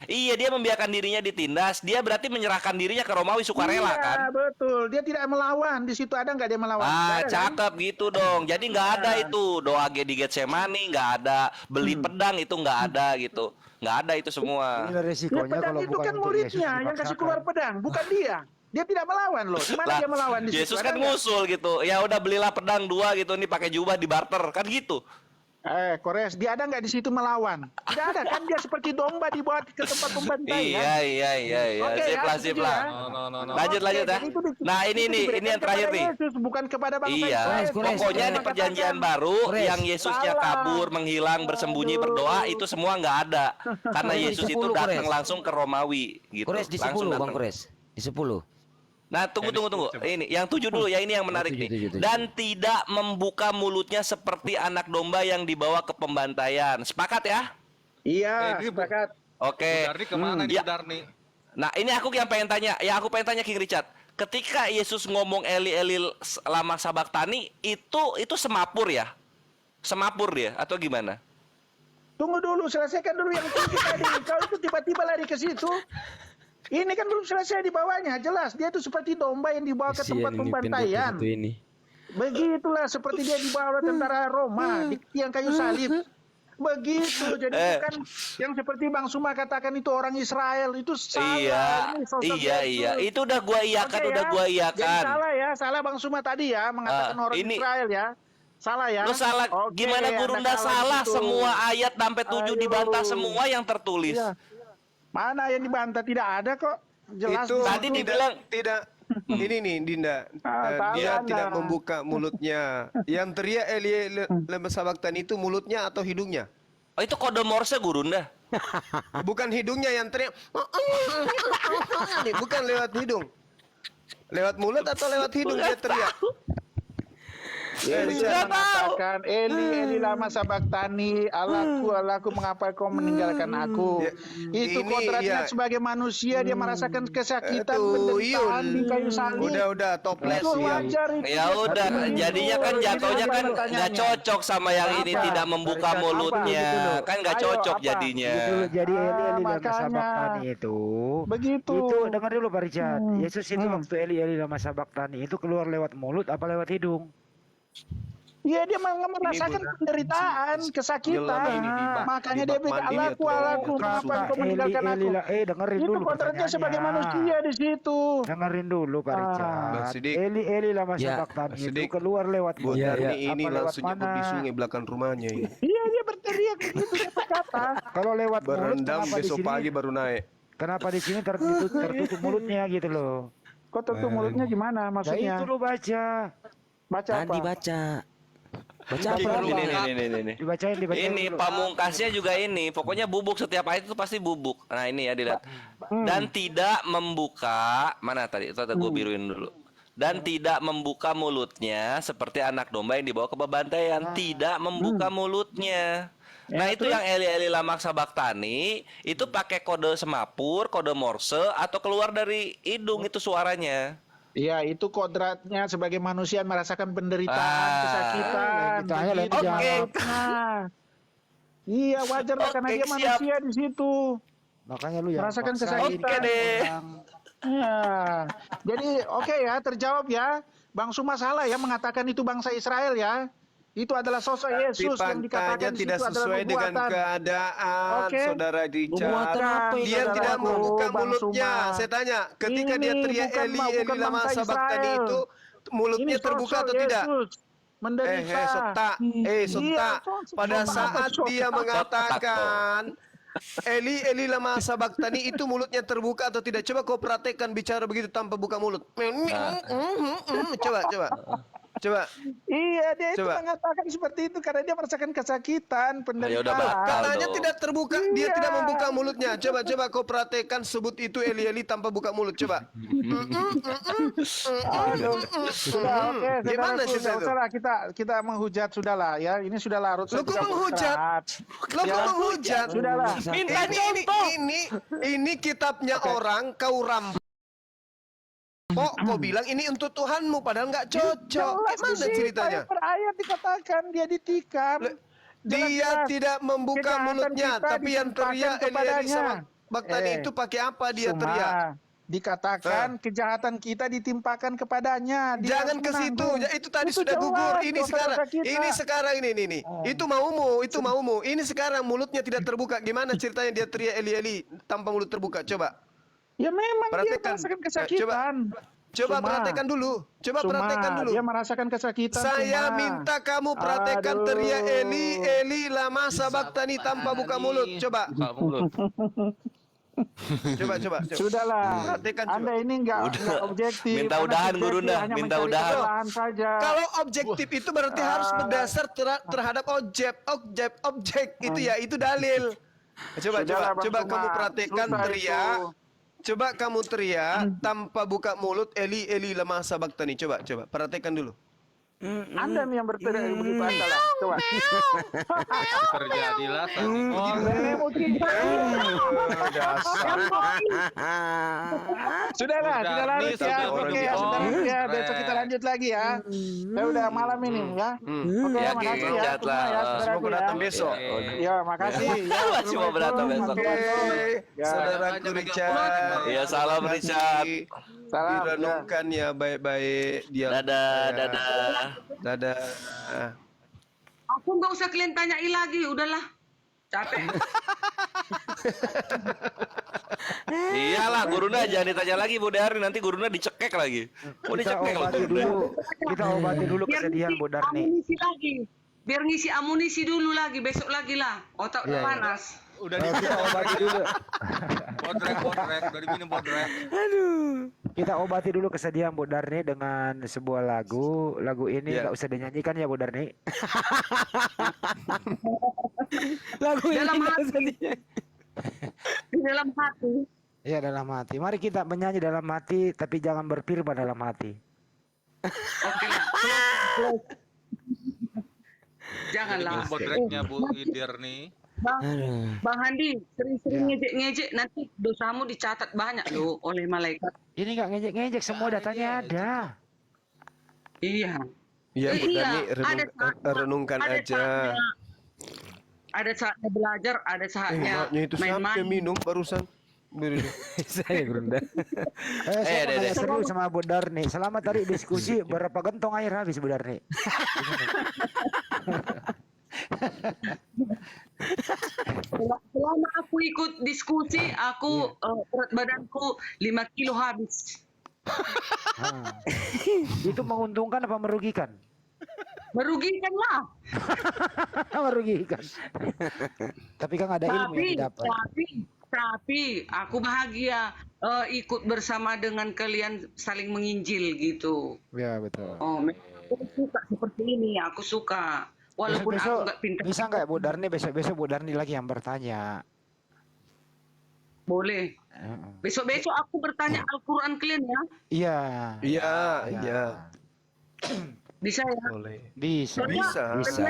Iya, dia membiarkan dirinya ditindas. Dia berarti menyerahkan dirinya ke Romawi sukarela Iya, kan? betul. Dia tidak melawan. Di situ ada nggak dia melawan? Ah, Nggak ada, kan? cakep gitu dong. Jadi nggak ada itu doa di Getsemani, nggak ada beli pedang itu nggak ada gitu. Nggak ada itu semua. Inilah Ya, resikonya pedang kalau itu bukan kan untuk Yesus muridnya yang kasih keluar dipaksakan. pedang, bukan dia. Dia tidak melawan loh. Di mana Lah, dia melawan di situ? Yesus Ada kan nggak? ngusul gitu. Ya udah belilah pedang 2 gitu, nih pakai jubah di barter kan gitu. Kores, dia ada nggak di situ melawan? Tidak ada kan, dia seperti domba dibawa ke tempat pembantaian. Iya. Oke, Sip ya, lah, setuju sip lah. ya. No. Lanjut Oke, ya. jadi itu Nah, itu ini diberikan yang terakhir kepada nih. Yesus, bukan kepada bangsa Iya, Israel. Kores, pokoknya Kores. di perjanjian baru Kores. yang Yesusnya Salah. kabur, menghilang, bersembunyi, berdoa itu semua nggak ada. Karena Kores, di Yesus itu 10, datang Kores. langsung ke Romawi gitu. Kores di Langsung 10, Bang datang. Kores. Di 10. Nah, tunggu. Ini yang 7 dulu ya, ini yang menarik nih. 7. Dan tidak membuka mulutnya seperti anak domba yang dibawa ke pembantaian. Sepakat ya? Iya, Ini sepakat. Oke. Darni kemana nih Ya. Darni? Nah, ini aku yang pengen tanya. Ya, aku pengen tanya King Richard. Ketika Yesus ngomong Eli Eli lama sabaktani, itu semapur ya? Semapur dia atau gimana? Tunggu dulu, selesaikan dulu yang tinggi tadi. Kau itu tiba-tiba lari ke situ. Ini kan belum selesai di bawahnya, jelas. Dia itu seperti domba yang dibawa ke tempat pembantaian. Begitulah seperti dia dibawa oleh tentara Roma di tiang kayu salib. Begitu, jadi bukan yang seperti Bang Suma katakan itu orang Israel, itu salah. Iya, Ini sosok iya, Yesus. iya. Itu udah gua iakan, Oke udah ya? gua Jadi iakan. salah ya, salah Bang Suma tadi ya mengatakan orang ini- Israel ya. Salah ya. Lu salah, Oke, gimana Anda Gurunda kalah salah? gitu. Semua ayat sampai 7 Ayo. dibantah semua yang tertulis. Iya. Mana yang dibantah, tidak ada kok. Jelas Itu di Tadi situ. dibilang tidak. Ini nih Dinda, dia salah tidak Anda. membuka mulutnya. Yang teriak Eli lama sabachthani itu mulutnya atau hidungnya? oh, itu kode Morse Gurunda. Bukan hidungnya yang teriak. Bukan lewat hidung. Lewat mulut atau lewat hidung dia teriak? Eli Richard. mengatakan, Eli lama sabachthani, Allahku, mengapa kau meninggalkan aku? Ya, Itu ini kodratnya ya. sebagai manusia, dia merasakan kesakitan, Itu, penderitaan di kayu salib. udah toples Itu ya. wajar itu. Ya udah, jadinya kan jatuhnya kan nggak cocok sama yang ini Apa? tidak membuka Apa? mulutnya, Apa? kan nggak Ayo, cocok apa? jadinya. Gitu loh, jadi Eli lama makanya. sabachthani itu. Begitu. Itu dengar dulu Pak Richard. Yesus itu waktu Eli lama sabachthani itu keluar lewat mulut apa lewat hidung? Iya, dia merasakan penderitaan, kesakitan. Ini di bab- Makanya di dia bab bilang, mandi dia tuh. Allahku, mengapa Kakak, kau meninggalkan aku? Dengerin Itu dulu kodratnya sebagai pertanyaannya. manusia di situ. Dengerin dulu Pak Ah. Richard. Bang Sidik. Eli lama Ya, sabachthani itu Sidik. keluar lewat mulut. Buat Iya, ini Apa lewat langsung nyebur di mana? sungai belakang rumahnya ini. Iya, dia berteriak begitu dia berkata. Kalau lewat mulut Berendam kenapa di besok sini? pagi baru naik. Kenapa di sini tertutup mulutnya gitu loh? Kok tutup mulutnya gimana Ya maksudnya? itu lo baca. Baca apa? Tadi baca. Baca Ini, apa? ini. Dibacain Ini dulu. pamungkasnya juga ini, pokoknya bubuk setiap ayat itu pasti bubuk. Nah ini ya dilihat. Dan tidak membuka, mana tadi? Itu gue biruin dulu. Dan tidak membuka mulutnya seperti anak domba yang dibawa ke pembantaian. Tidak membuka mulutnya. Nah itu yang Eli lama sabachthani itu pakai kode semapur, kode Morse atau keluar dari hidung itu suaranya. Iya, itu kodratnya sebagai manusia merasakan penderitaan, kesakitan. Kita hanya begitu lagi Oke. maksudnya. Iya, wajar lah karena Oke, dia siap. manusia di situ. Makanya lu yang Merasakan paksain. kesakitan. Oke deh. Iya. Jadi oke ya, terjawab ya. Bang Suma salah ya mengatakan itu bangsa Israel ya. Itu adalah sosok Yesus yang Faktanya dikatakan di tidak situ adalah sesuai dengan nubuatan. keadaan, Oke. saudara Nubuatan Richard. apa itu, Dia tidak saudaraku, membuka Bang mulutnya. Suma. Saya tanya, ketika Ini dia teriak bukan Eli lama bangsa sabachthani Israel. itu mulutnya Ini terbuka sosok atau tidak? Yesus menderita. Sota, Sota. Pada saat dia mengatakan Eli lama sabachthani itu mulutnya terbuka atau tidak? Coba kau praktekkan bicara begitu tanpa buka mulut. Coba. Iya, dia itu Coba. mengatakan seperti itu karena dia merasakan kesakitan, Ya udah, Bang. penderitaan. Katanya Aldo. tidak terbuka, dia Iya. tidak membuka mulutnya. Coba kau praktekkan sebut itu Eli tanpa buka mulut. Coba. Aduh, sudah oke, Gimana saudaraku, sih nggak itu? usah lah kita menghujat sudahlah ya. Ini sudah larut. Lo saya kok juga menghujat? beristirahat. Lo kok menghujat? Sudahlah. Minta Ini kitabnya orang kau rampok. Kau bilang ini untuk Tuhanmu padahal nggak cocok. Jelas Gimana di situ, ceritanya? ayat per ayat dikatakan dia ditikam. Dia Jelas-jelas. tidak membuka Kejahatan mulutnya, kita tapi yang teriak ditimpakan Eli kepadanya. sabachthani itu pakai apa dia Cuma teriak? dikatakan kejahatan kita ditimpakan kepadanya. Dia Jangan harus ke situ. menanggung. Ya, itu tadi Itu sudah jelas gugur. Ini dosa-dosa sekarang. kita. Ini sekarang ini. Itu maumu. Ini sekarang mulutnya tidak terbuka. Gimana ceritanya dia teriak Eli tanpa mulut terbuka? Coba. Ya memang dia Perhatikan. merasakan kesakitan. Coba Suma. perhatikan dulu. Coba Suma, perhatikan dulu. Dia merasakan kesakitan. Saya Suma. minta kamu perhatikan Aduh. teriak Eli lama sabachthani tanpa buka mulut. Coba. Coba. Sudahlah. Perhatikan coba. Anda ini enggak objektif. Minta Anda udahan, subjektif, Gurunda. hanya Minta mencari udahan. kesalahan saja. Kalau objektif itu berarti harus berdasar terhadap objek itu ya, itu dalil. Sudahlah, Bang Coba Suma. kamu perhatikan Susah teriak. itu. Coba kamu teriak tanpa buka mulut Eli lama sabachthani. Coba perhatikan dulu. Anda nih yang berteriak begitu Anda lah. Coba. Terjadilah tadi. Rene mungkin. Dasar. Sudahlah, Udah, tidak larut nih, ya. sudah Oke, begitu. saudara ya. Keren. Besok kita lanjut lagi ya. Ya udah malam ini ya. Oke, Ya, makasih ya Cat semua ya lah. saudara Semoga ya. datang besok. Ya, makasih. Ya, Masih mau berantem besok. Oke, Ya. saudaraku Richard. Ya, salam Terima Richard. kasih. Salam. Ya. Direnungkan ya baik-baik. Dia. Dadah, dadah. Dadah. Aku nggak usah kalian tanyain lagi, udahlah. Capek. Iyalah, guruna jangan ditanya lagi Bu Darni, nanti guruna dicekek lagi. Mau Kita dicekek loh obati guruna. dulu. Kita obati dulu Biar kesedihan ngisi Bu Darni. amunisi lagi. Biar ngisi amunisi dulu lagi, besok lagi lah. Otak Iya, iya. panas. Udah Oh, kita obati dulu. bodrek, udah diminum bodrek. Kita obati dulu kesedihan Bu Darni dengan sebuah lagu. Lagu ini Iya. nggak usah dinyanyikan ya Bu Darni. Lagu ini Dalam nggak hati. usah di- Di dalam hati. Iya dalam hati. Mari kita menyanyi dalam hati, tapi jangan berfirman dalam hati. Oke lah. Janganlah. Minum bodreknya Bu Idir nih. Bang Handi, sering-sering ngejek-ngejek nanti dosamu dicatat banyak loh oleh malaikat. Ini nggak ngejek-ngejek, semua datanya ada. Iya. Ya, Bu Iya, Dani, ada saatnya- renungkan ada aja. Ada saatnya belajar, ada saatnya Maknya itu siapa main-main. yang minum barusan? Saya gurunda. Saya mau Dede. nanya seru sama Bu Darni. Selama tadi diskusi, berapa gentong air habis Bu Darni? Selama aku ikut diskusi, aku berat badanku 5 kilo habis. Ah. Itu menguntungkan apa merugikan? Merugikan lah. Merugikan. Tapi kan ada ilmu yang didapat. Tapi aku bahagia ikut bersama dengan kalian saling menginjil gitu. Ya betul. Oh, aku suka seperti ini, aku suka. Walaupun aku Besok nggak pintar. bisa nggak Bu Darni besok Bu Darni lagi yang bertanya. Boleh. Besok-besok aku bertanya Al-Quran kalian ya. Iya. Iya, iya. Bisa ya? Boleh. Bisa. Karena Bisa.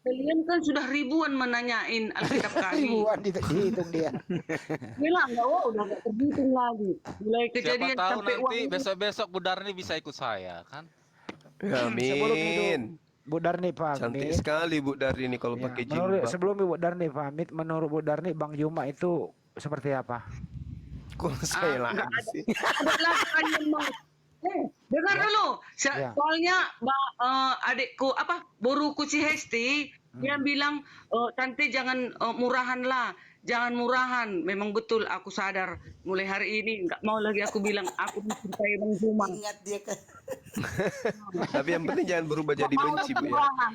Kalian kan sudah ribuan menanyain Alkitab kami. Ribuan dihitung dia. Bilang nggak, wah udah nggak terhitung lagi. Mulai Siapa kejadian tahu sampai uang nanti ini. besok-besok Bu Darni bisa ikut saya kan? Sebelum itu Amin. Bu Darni Cantik pamit. sekali Bu Darni ini kalau Ya, pakai menurut jilbab. sebelum Bu Darni pamit, menurut Bu Darni Bang Juma itu seperti apa? Kok saya nggak lagi sih? Ada lagi yang mau. Dengar dulu. Ya. Soalnya adikku boruku si Hesti dia bilang tante jangan murahan lah. Jangan murahan. Memang betul aku sadar mulai hari ini nggak mau lagi aku bilang aku mencintai Bang Juma. Ingat dia kan. Tapi yang penting jangan berubah jadi benci Bu ya. Murahan.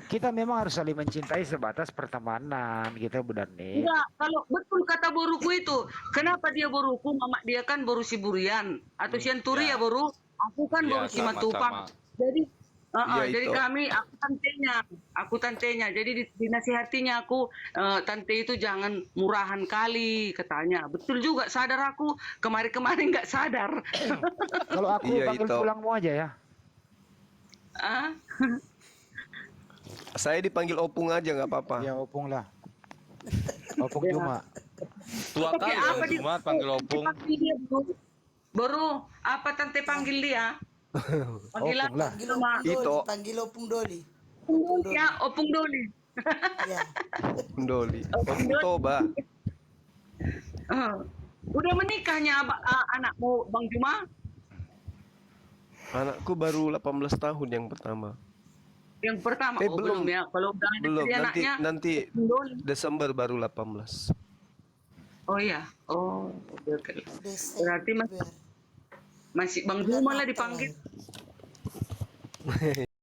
Kita memang harus saling mencintai sebatas pertemanan gitu Bu Darni. Enggak, kalau betul kata boruku itu, kenapa dia boruku, mama dia kan boru si Burian atau si Anturi ya boru, aku kan Ya, boru si sama-sama. Matupang. Jadi Iya, jadi itu. kami, aku tantenya. Jadi dinasihatinya aku, tante itu jangan murahan kali katanya. Betul juga, sadar aku kemarin-kemarin nggak sadar. Kalau aku Iya, panggil itu. tulangmu aja ya. Ah, Saya dipanggil Opung aja nggak apa-apa. Ya opung lah. Opung Juma. Tua Oke, kali apa ya Jumat panggil opung. Panggil dia, Boru, apa tante panggil dia? Panggilan Opung lah. Panggil sama Opung Doli. Itu. Panggil Opung Doli. ya, Opung Doli. Ya. Doli. Opung Toba. Udah menikahnya anakmu Bang Juma? Anakku baru 18 tahun yang pertama. Yang pertama, Belum. belum ya. Kalau udah ada Belum, jadi nanti anaknya, nanti Doli. Desember baru 18. Oh iya. Oh, oke. Desember. Berarti masih Bang Juma lah dipanggil.